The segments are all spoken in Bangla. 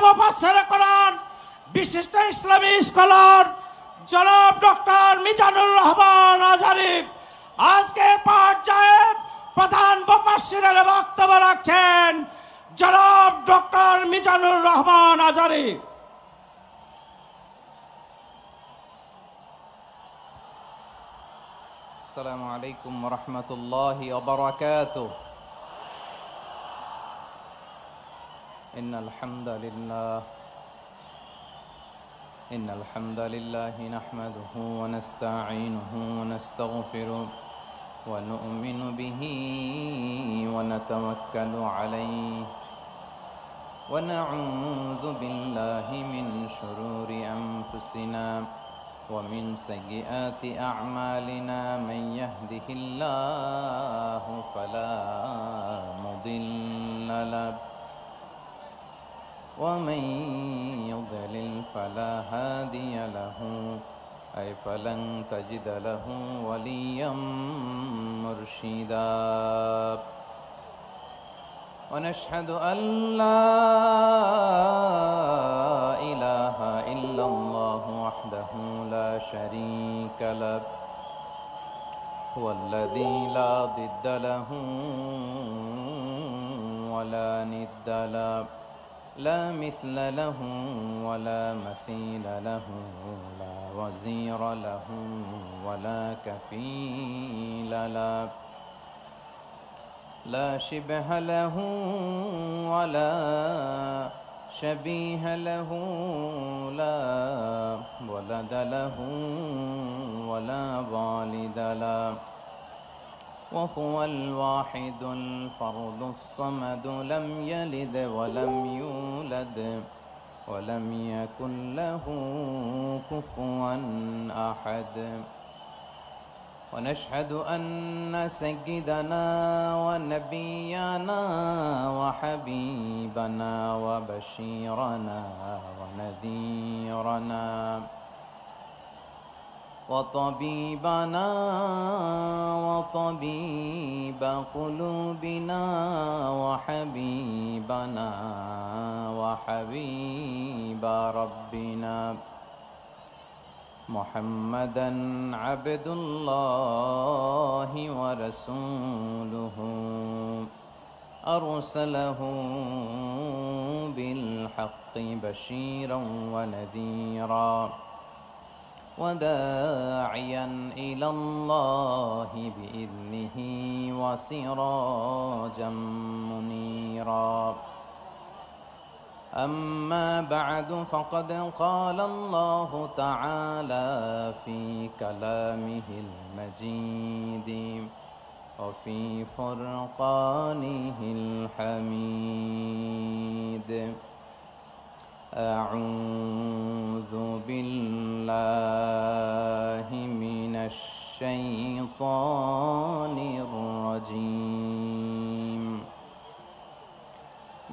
মুফাসসির কোরআন বিশিষ্ট ইসলামী স্কলার জনাব ডক্টর মিজানুর রহমান আজহারী আজকে পর্যায়ে প্রধান মুফাসসিরের বক্তব্য রাখছেন জনাব ডক্টর মিজানুর রহমান আজহারী। السلام عليكم ورحمة الله وبركاته. إن الحمد لله نحمده ونستعينه ونستغفره ونؤمن به ونتوكل عليه ونعوذ بالله من شرور أنفسنا ومن سيئات أعمالنا من يهده الله فلا مضل له ومن يضلل فلا هادي له أي فلن تجد له وليا مرشدا ونشهد أن لا إله إلا الله وحده لا شريك له هو الذي لا ضد له ولا ند له لا مثل له ولا مثيل له لا وزير له ولا كفيل له لا شبه له ولا شبيه له لا ولد له ولا والد له وهو الواحد الفرد الصمد لم يلد ولم يولد ولم يكن له كفوا أحد ونشهد أن سيدنا ونبينا وحبيبنا وبشيرنا ونذيرنا وطبيبنا وطبيب قلوبنا وحبيبنا وحبيب ربنا محمدا عبد الله ورسوله أرسله بالحق بشيرا ونذيرا وداعيا إلى الله بإذنه وسراجا منيرا أما بعد فقد قال الله تعالى في كلامه المجيد وفي فرقانه الحميد أعوذ بالله من الشيطان الرجيم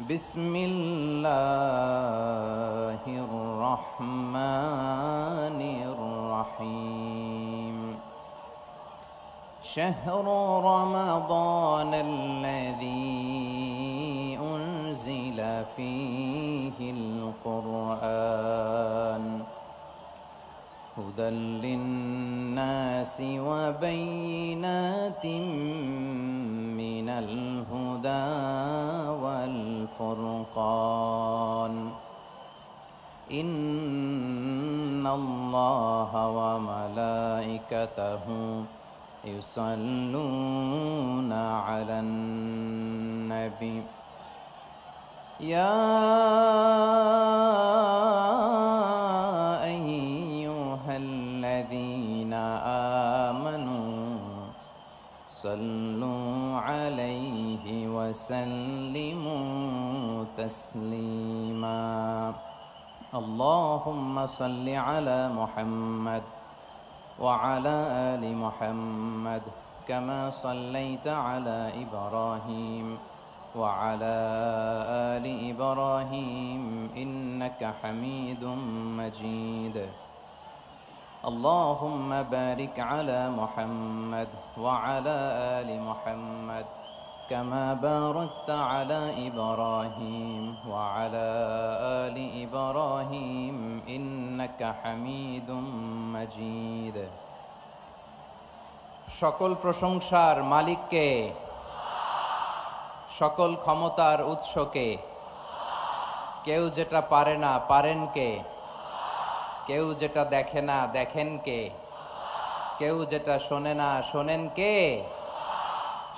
بسم الله الرحمن الرحيم شهر رمضان الذي أنزل فيه القرآن هدى للناس وبينات من الهدى والفرقان إن الله وملائكته يصلون على النبي يا أيها الذين آمنوا صلوا عليه وسلموا تسليما اللهم صل على محمد وعلى آل محمد كما صليت على إبراهيم وعلى آل إبراهيم إنك حميد مجيد اللهم بارك على محمد وعلى آل محمد كما باركت على إبراهيم وعلى آل إبراهيم إنك حميد مجيد সকল প্রশংসার মালিককে, সকল ক্ষমতার উৎসকে। কেউ যেটা পারে না পারেন কে, কেউ যেটা দেখে না দেখেন কে, কেউ যেটা শোনে না শোনেন কে?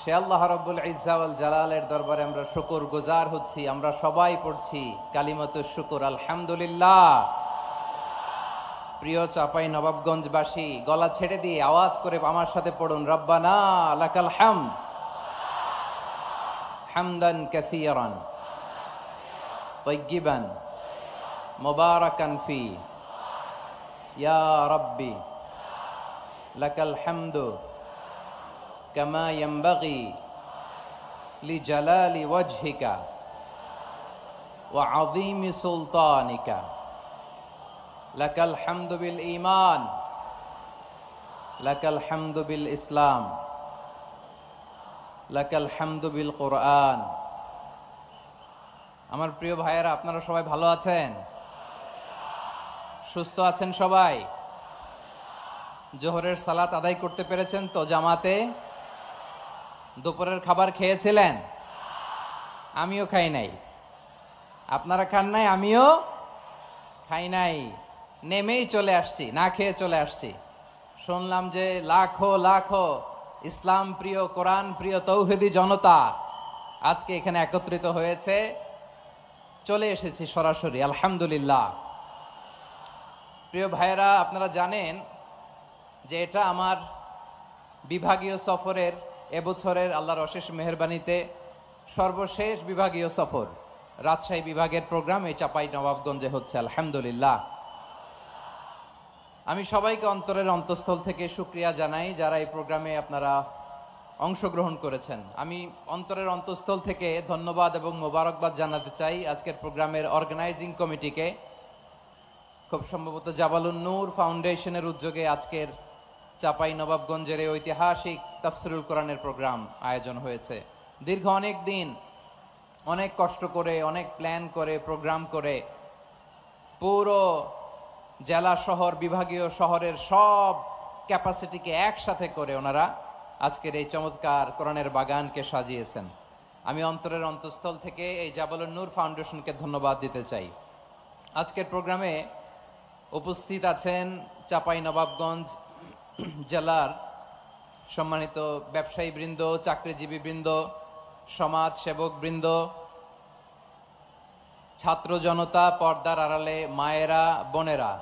সে আল্লাহ রাব্বুল ইজ্জা ওয়াল জালালের দরবারে আমরা শুকর গুজার হচ্ছি। আমরা সবাই পড়ছি কালিমাতুশ শুকর, আলহামদুলিল্লাহ। প্রিয় চাপাই নবাবগঞ্জবাসী, গলা ছেড়ে দিয়ে আওয়াজ করে আমার সাথে পড়ুন, রব্বানা লাকাল হামদ হামদান কাসীরান তাইয়্যিবান মুবারাকান ফি ইয়া রাব্বি লাকাল হামদু কামা ইয়ানবাগি লিজালালি ওয়াজহিকা ওয়া আযীমি সুলতানিকা। লাকাল হামদু বিল ঈমান, লাকাল হামদু বিল ইসলাম, লাকাল হামদু বিল কুরআন। আমার প্রিয় ভাইয়েরা, আপনারা সবাই ভালো আছেন? সুস্থ আছেন সবাই? জোহরের সালাত আদায় করতে পেরেছেন তো জামাতে? দুপুরের খাবার খেয়েছিলেন? আমিও খাই নাই। আপনারা খান নাই, আমিও খাই নাই। নেমেই চলে আসছি, না খেয়ে চলে আসছি। শুনলাম যে লাখো লাখো ইসলাম প্রিয়, কোরআন প্রিয় তৌহিদি জনতা আজকে এখানে একত্রিত হয়েছে। চলে এসেছি সরাসরি, আলহামদুলিল্লাহ। প্রিয় ভাইয়েরা, আপনারা জানেন যে এটা আমার বিভাগীয় সফরের, এবছরের আল্লাহর অশেষ মেহেরবানিতে সর্বশেষ বিভাগীয় সফর। রাজশাহী বিভাগের প্রোগ্রাম এই চাপাই নবাবগঞ্জে হচ্ছে, আলহামদুলিল্লাহ। আমি সবাইকে অন্তরের অন্তঃস্থল থেকে শুকরিয়া জানাই যারা এই প্রোগ্রামে আপনারা অংশগ্রহণ করেছেন। আমি অন্তরের অন্তঃস্থল থেকে ধন্যবাদ এবং মোবারকবাদ জানাতে চাই আজকের প্রোগ্রামের অর্গানাইজিং কমিটিকে। খুব সম্ভবত জাবালুন নূর ফাউন্ডেশনের উদ্যোগে আজকের চাপাই নবাবগঞ্জের এই ঐতিহাসিক তাফসিরুল কোরআনের প্রোগ্রাম আয়োজন হয়েছে। দীর্ঘ অনেক দিন, অনেক কষ্ট করে, অনেক প্ল্যান করে, প্রোগ্রাম করে পুরো জেলা শহর, বিভাগীয় শহরের সব ক্যাপাসিটিকে একসাথে করে ওনারা আজকের এই চমৎকার কোরআনের বাগানকে সাজিয়েছেন। আমি অন্তরের অন্তঃস্থল থেকে এই জাবালুন নূর ফাউন্ডেশনকে ধন্যবাদ দিতে চাই। আজকের প্রোগ্রামে উপস্থিত আছেন চাপাই নবাবগঞ্জ জেলার সম্মানিত ব্যবসায়ী বৃন্দ, চাকরিজীবী বৃন্দ, সমাজ সেবক বৃন্দ, ছাত্র জনতা, পর্দার আড়ালে মায়েরা, বোনেরা,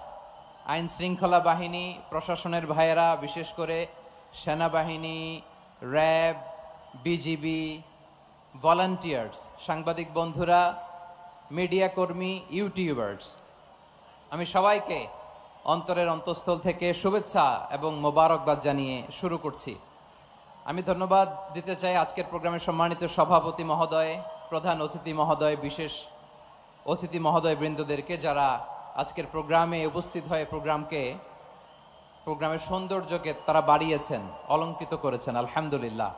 আইন শৃঙ্খলা বাহিনী, প্রশাসনের ভাইয়েরা, বিশেষ করে সেনাবাহিনী, র্যাব, বিজিবি, ভলান্টিয়ার্স, সাংবাদিক বন্ধুরা, মিডিয়া কর্মী, ইউটিউবার্স, আমি সবাইকে অন্তরের অন্তঃস্থল থেকে শুভেচ্ছা এবং মোবারকবাদ জানিয়ে শুরু করছি। আমি ধন্যবাদ দিতে চাই আজকের প্রোগ্রামের সম্মানিত সভাপতি মহোদয়, প্রধান অতিথি মহোদয়, বিশেষ অতিথি মহোদয় বৃন্দদেরকে যারা আজকের প্রোগ্রামে উপস্থিত হয়ে প্রোগ্রামের সৌন্দর্যকে তারা বাড়িয়েছেন, অলঙ্কৃত করেছেন, আলহামদুলিল্লাহ।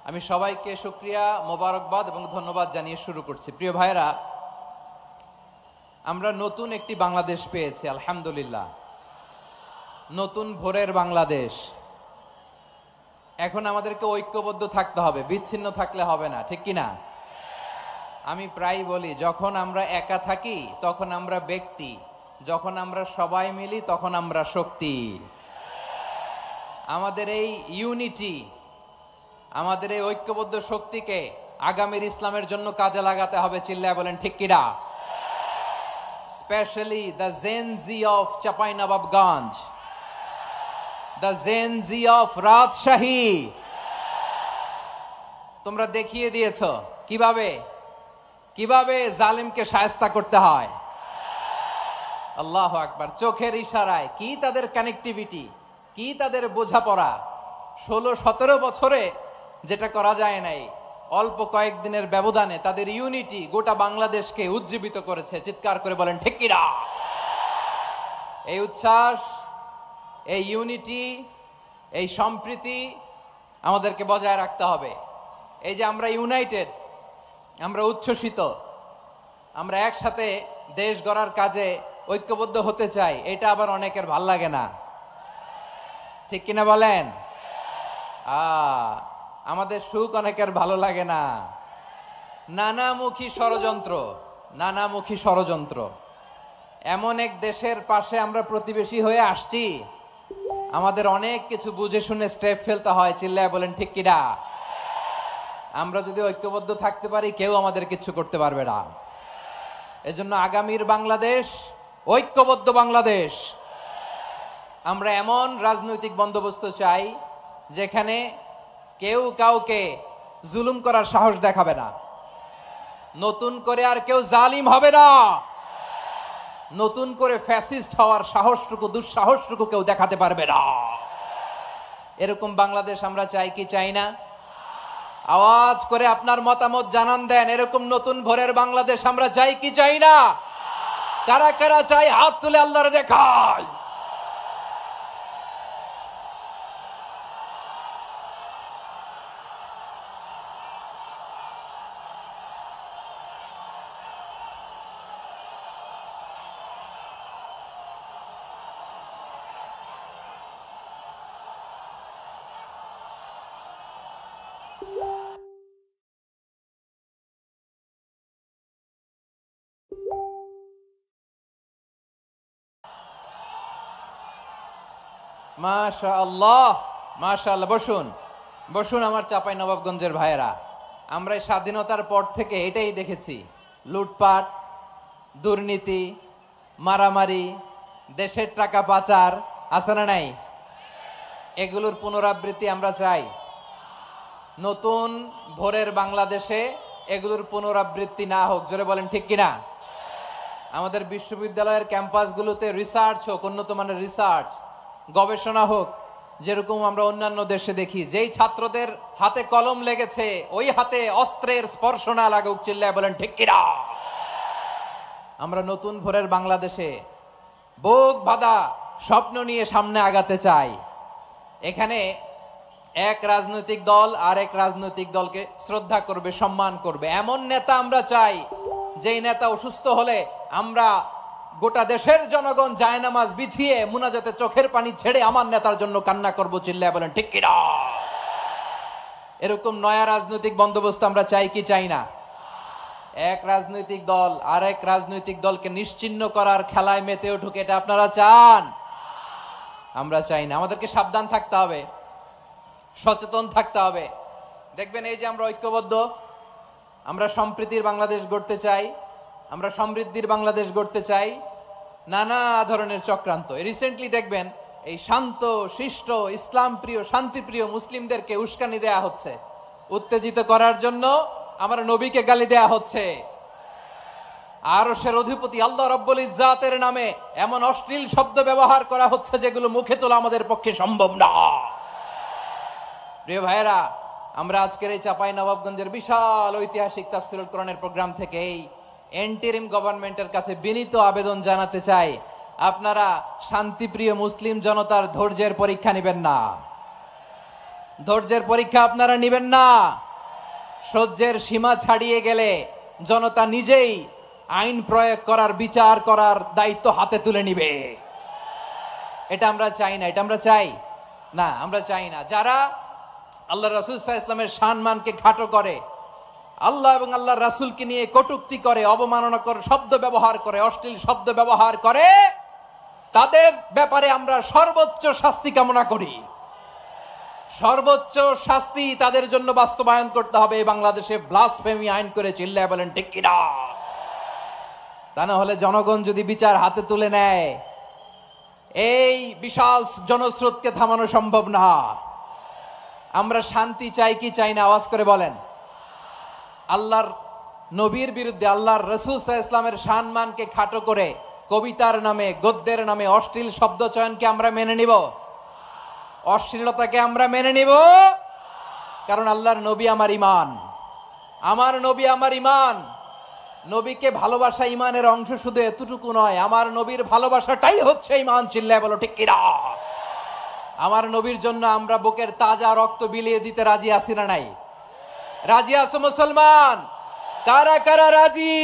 আমি সবাইকে শুকরিয়া, মোবারকবাদ এবং ধন্যবাদ জানিয়ে শুরু করছি। প্রিয় ভাইরা, আমরা নতুন একটি বাংলাদেশ পেয়েছি, আলহামদুলিল্লাহ। নতুন ভোরের বাংলাদেশ। এখন আমাদেরকে ঐক্যবদ্ধ থাকতে হবে, বিচ্ছিন্ন থাকলে হবে না, ঠিক কিনা? আমি প্রায় বলি, যখন আমরা একা থাকি তখন আমরা ব্যক্তি, যখন আমরা সবাই মিলি তখন আমরা শক্তি। আমাদের এই ইউনিটি, আমাদের এই ঐক্যবদ্ধ শক্তিকে আগামীর ইসলামের জন্য কাজে লাগাতে হবে। চিল্লায় বলেন ঠিক কিনা? Specially the gen Z of Chapainawabganj, the gen Z of Rajshahi. তোমরা দেখিয়ে দিয়েছ কিভাবে জালিমকে শায়েস্তা করতে হয়। আল্লাহু আকবার। চোখের ইশারায় কি তাদের কানেক্টিভিটি, কি তাদের বোঝাপড়া। 16-17 বছরে যেটা করা যায় নাই, অল্প কয়েকদিনের ব্যবধানে তাদের ইউনিটি গোটা বাংলাদেশকে উজ্জীবিত করেছে। চিৎকার করে বলেন ঠিক কিনা? এই উচ্ছ্বাস, এই ইউনিটি, এই সম্প্রীতি আমাদেরকে বজায় রাখতে হবে। এই যে আমরা ইউনাইটেড, আমরা উচ্ছ্বসিত, আমরা একসাথে দেশ গড়ার কাজে ঐক্যবদ্ধ হতে চাই, এটা আবার অনেকের ভাল লাগে না, ঠিক কিনা বলেন? আমাদের সুখ অনেকের ভালো লাগে না। নানামুখী ষড়যন্ত্র, নানামুখী ষড়যন্ত্র। এমন এক দেশের পাশে আমরা প্রতিবেশী হয়ে আসছি, আমাদের অনেক কিছু বুঝে শুনে স্টেপ ফেলতে হয়। চিল্লায় বলেন ঠিক কিনা? আমরা যদি ঐক্যবদ্ধ থাকতে পারি, কেউ আমাদের কিছু করতে পারবে না। এজন্য আগামীর বাংলাদেশ ঐক্যবদ্ধ বাংলাদেশ। আমরা এমন রাজনৈতিক বন্দোবস্ত চাই যেখানে কেউ কাউকে জুলুম করার সাহস দেখাবে না, নতুন করে আর কেউ জালিম হবে না, নতুন করে ফ্যাসিস্ট হওয়ার সাহসটুকু, দুঃসাহসটুকু কেউ দেখাতে পারবে না। এরকম বাংলাদেশ আমরা চাই কি চাই না? আওয়াজ করে আপনার মতামত জানান দেন। এরকম নতুন ভোরের বাংলাদেশ আমরা চাই কি চাই না? কারা কারা চাই হাত তুলে আল্লাহর দেখায়। মাশাআল্লাহ, মাশাআল্লাহ। বসুন, বসুন আমার চাঁপাই নবাবগঞ্জের ভাইয়েরা। আমরা এই স্বাধীনতার পর থেকে এটাই দেখেছি, লুটপাট, দুর্নীতি, মারামারি, দেশের টাকা পাচার, আছে না নাই? এগুলোর পুনরাবৃত্তি আমরা চাই। নতুন ভোরের বাংলাদেশে এগুলোর পুনরাবৃত্তি না হোক। জোরে বলেন ঠিক কিনা? আমাদের বিশ্ববিদ্যালয়ের ক্যাম্পাসগুলোতে রিসার্চ হোক, উন্নত মানের রিসার্চ, গবেষণা হোক, যেরকম আমরা অন্যান্য দেশে দেখি। যেই ছাত্রদের হাতে কলম লেগেছে, ওই হাতে অস্ত্রের স্পর্শ না লাগুক। চিল্লায় বলেন ঠিক কিনা? আমরা নতুন ভোরের বাংলাদেশে বুক বাঁধা স্বপ্ন নিয়ে সামনে আগাতে চাই। এখানে এক রাজনৈতিক দল আর এক রাজনৈতিক দলকে শ্রদ্ধা করবে, সম্মান করবে, এমন নেতা আমরা চাই যেই নেতা অসুস্থ হলে আমরা গোটা দেশের জনগণ জায়নামাজ বিছিয়ে মুনাজাতে চোখের পানি ছেড়ে আমার নেতার জন্য কান্না করবো। চিল্লায় বলেন ঠিক কিনা? এরকম নয়া রাজনৈতিক বন্দোবস্ত আমরা চাই কি চাই না? এক রাজনৈতিক দল আর এক রাজনৈতিক দলকে নিশ্চিহ্ন করার খেলায় মেতে উঠুক, এটা আপনারা চান? আমরা চাই না। আমাদেরকে সাবধান থাকতে হবে, সচেতন থাকতে হবে। দেখবেন এই যে আমরা ঐক্যবদ্ধ, আমরা সম্প্রীতির বাংলাদেশ গড়তে চাই, আমরা সমৃদ্ধির বাংলাদেশ গড়তে চাই, নানা ধরনের চক্রান্ত। রিসেন্টলি দেখবেন এই শান্ত শিষ্ট ইসলাম প্রিয় শান্তিপ্রিয় মুসলিমদেরকে উস্কানি দেয়া হচ্ছে, উত্তেজিত করার জন্য আমার নবীকে গালি দেয়া হচ্ছে। আরশের অধিপতি আল্লাহ রাব্বুল ইজ্জাতের নামে এমন অশ্লীল শব্দ ব্যবহার করা হচ্ছে যেগুলো মুখে তোলা আমাদের পক্ষে সম্ভব না। প্রিয় ভাইয়েরা, আমরা আজকের এই চাঁপাই নবাবগঞ্জের বিশাল ঐতিহাসিক তাফসীরুল কোরআনের প্রোগ্রাম থেকে এই এন্টিরিম গভর্নমেন্টের কাছে বিনীত আবেদন জানাতে চাই, আপনারা শান্তিপ্রিয় মুসলিম জনতার ধৈর্যের পরীক্ষা নেবেন না। ধৈর্যের পরীক্ষা আপনারা নেবেন না। সহ্যের সীমা ছাড়িয়ে গেলে জনতা নিজেই আইন প্রয়োগ করার, বিচার করার দায়িত্ব হাতে তুলে নিবে। এটা আমরা চাই না। এটা আমরা চাই না, আমরা চাই না। যারা আল্লাহ রাসূল সাল্লাল্লাহু আলাইহি ওয়াসাল্লামের সম্মানকে খাটো করে, আল্লাহ এবং আল্লাহর রাসূলকে নিয়ে কটূক্তি করে, অবমাননাকর শব্দ ব্যবহার করে, অশ্লীল শব্দ ব্যবহার করে, তাদের ব্যাপারে আমরা সর্বোচ্চ শাস্তি কামনা করি। সর্বোচ্চ শাস্তি তাদের জন্য বাস্তবায়ন করতে হবে। বাংলাদেশে ব্লাসফেমি আইন করে। চিল্লায় বলেন ঠিক কিনা? তা না হলে জনগণ যদি বিচার হাতে তুলে নেয়, এই বিশাল জনস্রোতকে থামানো সম্ভব না। আমরা শান্তি চাই কি চাই না? আওয়াজ করে বলেন। আল্লাহর নবীর বিরুদ্ধে, আল্লাহর রাসূল সাল্লাল্লাহু আলাইহি ওয়াসাল্লামের সম্মানকে খাটো করে কবিতার নামে, গদ্যের নামে অশ্লীল শব্দ চয়নকে আমরা মেনে নিব? অশ্লীলতাকে আমরা মেনে নিব? কারণ আল্লাহর নবী আমার ঈমান, আমার নবী আমার ঈমান। নবীকে ভালোবাসা ঈমানের অংশ শুধু এতটুকু নয়, আমার নবীর ভালোবাসাটাই হচ্ছে ঈমান। চিল্লায় বলো ঠিক কিনা? আমার নবীর জন্য আমরা বুকের তাজা রক্ত বিলিয়ে দিতে রাজি আছি না নাই? রাজি আছো মুসলমান? কারা কারা রাজি?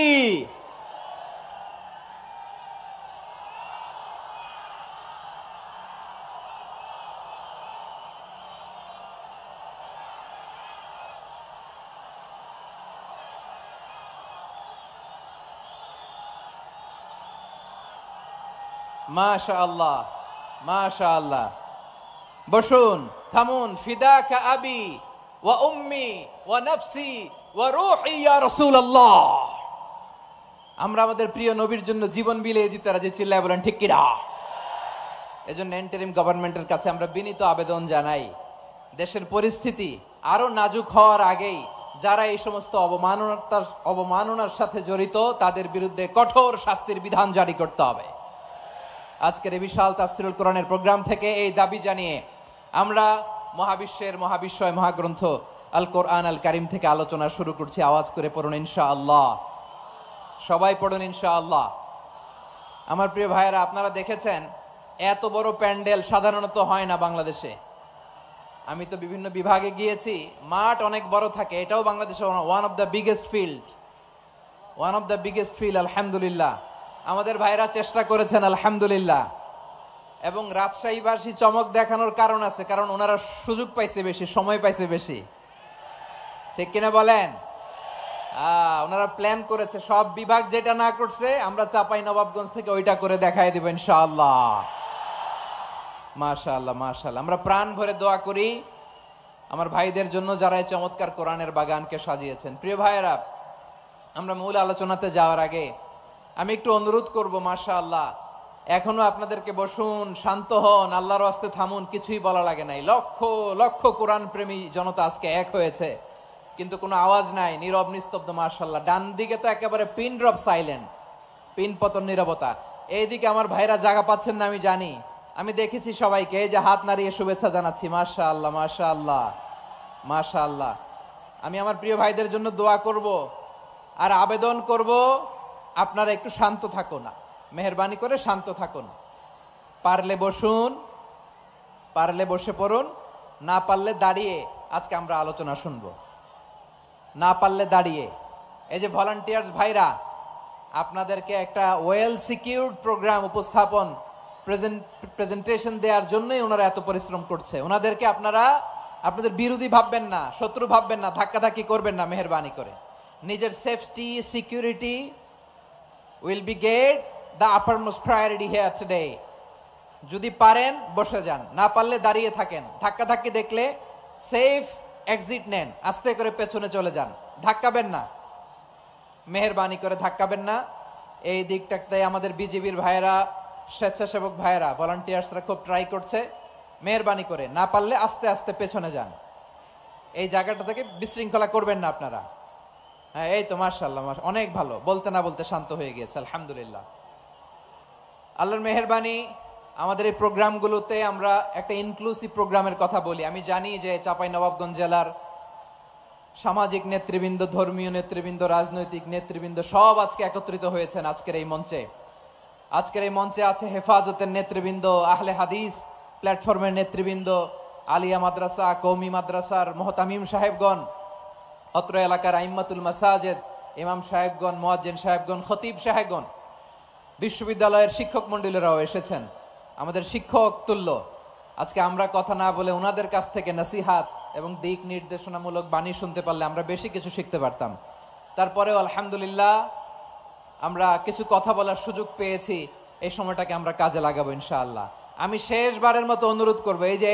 মাশাআল্লাহ, মাশাআল্লাহ। বসুন, থামুন। ফিদাকা আবি ওয়া উম্মি ওয়া নাফসি ওয়া রূহি ইয়া রাসূলুল্লাহ। আমরা আমাদের প্রিয় নবীর জন্য জীবন বিলিয়ে দিতে রাজি। চিল্লায় বলেন ঠিক কিনা? এজন্য ইন্টারিম গভর্নমেন্টের কাছে আমরা বিনীত আবেদন জানাই, দেশের পরিস্থিতি আরো নাজুক হওয়ার আগেই যারা এই সমস্ত অবমাননার সাথে জড়িত তাদের বিরুদ্ধে কঠোর শাস্তির বিধান জারি করতে হবে। আজকের এই বিশাল তাফসীরুল কোরআনের প্রোগ্রাম থেকে এই দাবি জানিয়ে আমরা মহাবিশ্বের মহাবিশ্বয় মহাগ্রন্থ আল কোরআন আল কারিম থেকে আলোচনা শুরু করছি। আওয়াজ করে পড়ুন ইনশাআল্লাহ। সবাই পড়ুন ইনশাআল্লাহ। আমার প্রিয় ভাইয়েরা, আপনারা দেখেছেন এত বড় প্যান্ডেল সাধারণত হয় না বাংলাদেশে। আমি তো বিভিন্ন বিভাগে গিয়েছি, মাঠ অনেক বড় থাকে। এটাও বাংলাদেশে one of the biggest field. আলহামদুলিল্লাহ, আমাদের ভাইরা চেষ্টা করেছেন আলহামদুলিল্লাহ। এবং রাজশাহীবাসী চমক দেখানোর কারণ আছে, কারণ ওনারা সুযোগ পাইছে বেশি, সময় পাইছে বেশি। ঠিক কিনা বলেন? ওনারা প্ল্যান করেছে। সব বিভাগ যেটা না করছে আমরা চাপাই নবাবগঞ্জ থেকে ওইটা করে দেখাই দেব ইনশাআল্লাহ। মাশাআল্লাহ, মাশাআল্লাহ। আমরা প্রাণ ভরে দোয়া করি আমার ভাইদের জন্য যারা এই চমৎকার কোরআনের বাগানকে সাজিয়েছেন। প্রিয় ভাইয়েরা, আমরা মূল আলোচনাতে যাওয়ার আগে আমি একটু অনুরোধ করব, মাশাআল্লাহ, এখনো আপনাদেরকে বসুন, শান্ত হন, আল্লাহর ওয়াস্তে থামুন, কিছুই বলা লাগে নাই। লক্ষ লক্ষ কোরআন প্রেমী জনতা আজকে এক হয়েছে, কিন্তু কোনো আওয়াজ নাই, নীরব নিস্তব্ধ। মাশাআল্লাহ। ডান দিকে তো একেবারে পিন ড্রপ সাইলেন্ট, পিন পতন নীরবতা। এইদিকে আমার ভাইরা জায়গা পাচ্ছেন না আমি জানি, আমি দেখেছি সবাইকে। এই যে হাত নাড়িয়ে শুভেচ্ছা জানাচ্ছি। মাশাআল্লাহ, মাশাআল্লাহ, মাশাআল্লাহ। আমি আমার প্রিয় ভাইদের জন্য দোয়া করব আর আবেদন করব, আপনারা একটু শান্ত থাকুন, মেহেরবানি করে শান্ত থাকুন। পারলে বসুন, পারলে বসে পড়ুন, না পারলে দাঁড়িয়ে আজকে আমরা আলোচনা শুনব। না পারলে দাঁড়িয়ে। এই যে ভলান্টিয়ার্স ভাইরা, আপনাদেরকে একটা ওয়েল সিকিউরড প্রোগ্রাম উপস্থাপন প্রেজেন্টেশন দেওয়ার জন্যই ওনারা এত পরিশ্রম করছে। ওনাদেরকে আপনারা আপনাদের বিরোধী ভাববেন না, শত্রু ভাববেন না, ধাক্কাধাক্কি করবেন না, মেহেরবানি করে। নিজের safety, security will be get the uppermost priority here today. যদি পারেন বসে যান, না পারলে দাঁড়িয়ে থাকেন। ধাক্কাধাক্কি দেখলে সেফ এক্সিট নেন, আস্তে করে পেছনে চলে যান, ধাক্কাবেন না, মেহেরবানি করে ধাক্কাবেন না। এই দিকটাতে আমাদের বিজিবির ভাইয়েরা, স্বেচ্ছাসেবক ভাইয়েরা, ভলান্টিয়ার্সরা খুব ট্রাই করছে। মেহেরবানি করে না পারলে আস্তে আস্তে পেছনে যান। এই জায়গাটা থেকে বিশৃঙ্খলা করবেন না আপনারা। হ্যাঁ, এই তো মাশাআল্লাহ, অনেক ভালো। বলতে না বলতে শান্ত হয়ে গিয়েছে, আলহামদুলিল্লাহ। আল্লাহর মেহেরবানি, আমাদের এই প্রোগ্রামগুলোতে আমরা একটা ইনক্লুসিভ প্রোগ্রামের কথা বলি। আমি জানি যে চাঁপাইনবাবগঞ্জ জেলার সামাজিক নেতৃবৃন্দ, ধর্মীয় নেতৃবৃন্দ, রাজনৈতিক নেতৃবৃন্দ সব আজকে একত্রিত হয়েছেন আজকের এই মঞ্চে। আজকের এই মঞ্চে আছে হেফাজতের নেতৃবৃন্দ, আহলে হাদিস প্ল্যাটফর্মের নেতৃবৃন্দ, আলিয়া মাদ্রাসা, কওমি মাদ্রাসার মুহতামিম সাহেবগণ, অত্র এলাকার আইম্মাতুল মাসাজিদ, ইমাম সাহেবগণ, মুয়াজ্জিন সাহেবগণ, খতিব সাহেবগণ, বিশ্ববিদ্যালয়ের শিক্ষক মণ্ডলীরাও এসেছেন। আমাদের শিক্ষক তুল্য। আজকে আমরা কথা না বলে ওনাদের কাছ থেকে নসিহাত এবং দিক নির্দেশনামূলক বাণী শুনতে পারলে আমরা বেশি কিছু শিখতে পারতাম। তারপরেও আলহামদুলিল্লাহ আমরা কিছু কথা বলার সুযোগ পেয়েছি। এই সময়টাকে আমরা কাজে লাগাবো ইনশাআল্লাহ। আমি শেষবারের মতো অনুরোধ করবো, এই যে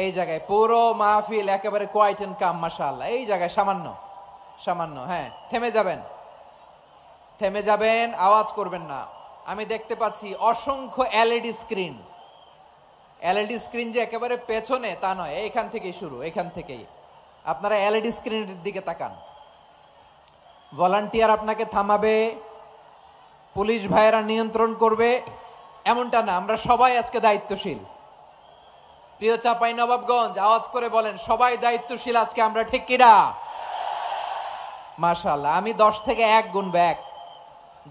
এই জায়গায় পুরো মাহফিল একেবারে কোয়াইট এন্ড কাম, মাশাআল্লাহ। এই জায়গায় সামান্য হ্যাঁ, থেমে যাবেন, আওয়াজ করবেন না। আমি দেখতে পাচ্ছি অসংখ্য এলইডি স্ক্রিন যে একেবারে পেছনে তা নয়, এইখান থেকেই শুরু, এখান থেকেই আপনারা এলইডি স্ক্রিনের দিকে তাকান। ভলান্টিয়ার আপনাকে থামাবে, পুলিশ ভাইয়েরা নিয়ন্ত্রণ করবে, এমনটা না। আমরা সবাই আজকে দায়িত্বশীল। প্রিয় চাঁপাইনবাবগঞ্জ, আওয়াজ করে বলেন সবাই দায়িত্বশীল আজকে আমরা, ঠিক কিনা? মাশাআল্লাহ। আমি 10 থেকে 1 গুনবো।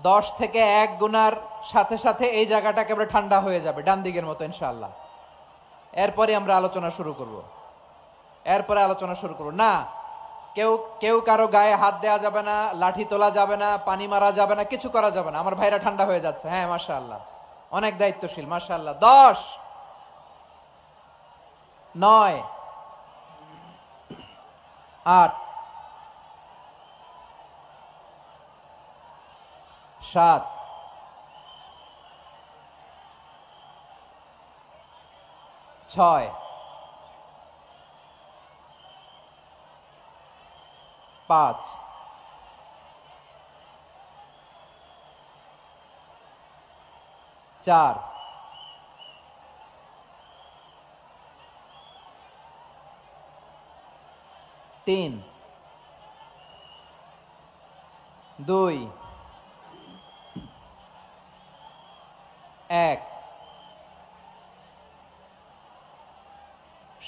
10 থেকে 1 গুনার সাথে সাথে এই জায়গাটা একেবারে ঠান্ডা হয়ে যাবে, ডান দিকের মতো ইনশাআল্লাহ। এরপরে আমরা আলোচনা শুরু করব। না, কেউ কেউ কারো গায়ে হাত দেওয়া যাবে না, লাঠি তোলা যাবে না, পানি মারা যাবে না, কিছু করা যাবে না। আমার ভাইরা ঠান্ডা হয়ে যাচ্ছে। হ্যাঁ মাশাআল্লাহ, অনেক দায়িত্বশীল মাশাআল্লাহ। 10, 9, 8, 7, 6, 5, 4, 3, 2, 1,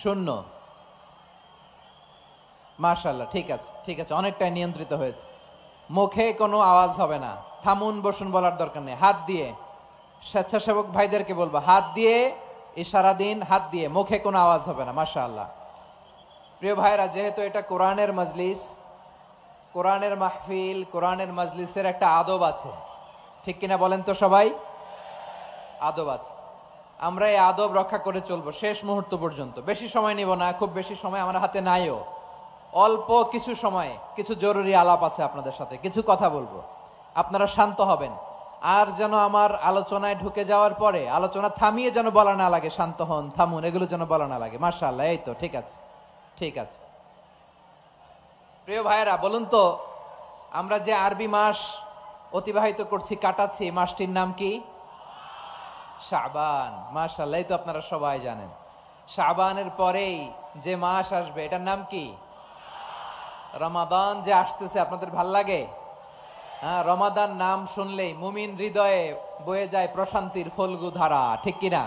0। মাশাআল্লাহ, ঠিক আছে ঠিক আছে, অনেকটাই নিয়ন্ত্রিত হয়েছে। মুখে কোনো আওয়াজ হবে না। থামুন বসুন বলার দরকার নেই। হাত দিয়ে, স্বেচ্ছাসেবক ভাইদেরকে বলবো হাত দিয়ে ইশারা দিন, হাত দিয়ে, মুখে কোনো আওয়াজ হবে না। মাশাআল্লাহ। প্রিয় ভাইরা, যেহেতু এটা কোরআনের মজলিস, কোরআনের মাহফিল, কোরআনের মজলিসের একটা আদব আছে, ঠিক কিনা বলেন তো সবাই? আদব আছে। আমরা এই আদব রক্ষা করে চলবো শেষ মুহূর্ত পর্যন্ত। বেশি সময় নিব না, খুব বেশি সময় আমার হাতে নাইও। অল্প কিছু সময় কিছু জরুরি আলাপ আছে আপনাদের সাথে, কিছু কথা বলবো, আপনারা শান্ত হবেন। আর যেন আমার আলোচনায় ঢুকে যাওয়ার পরে আলোচনা থামিয়ে যেন বলা না লাগে শান্ত হন, থামুন, এগুলো যেন বলা না লাগে। মাশাআল্লাহ, এই তো ঠিক আছে ঠিক আছে। প্রিয় ভাইয়েরা, বলুন তো, আমরা যে আরবি মাস অতিবাহিত করছি, কাটাচ্ছি, মাসটির নাম কি? শাবান। মাশাআল্লাহ, এই তো আপনারা সবাই জানেন। শাবানের পরেই যে মাস আসবে এটার নাম কি? রমাদান যে আসতেছে, আপনাদের ভাল লাগে? হ্যাঁ, রমাদান নাম শুনলেই মুমিন হৃদয়ে বয়ে যায় প্রশান্তির ফল্গু ধারা, ঠিক কিনা?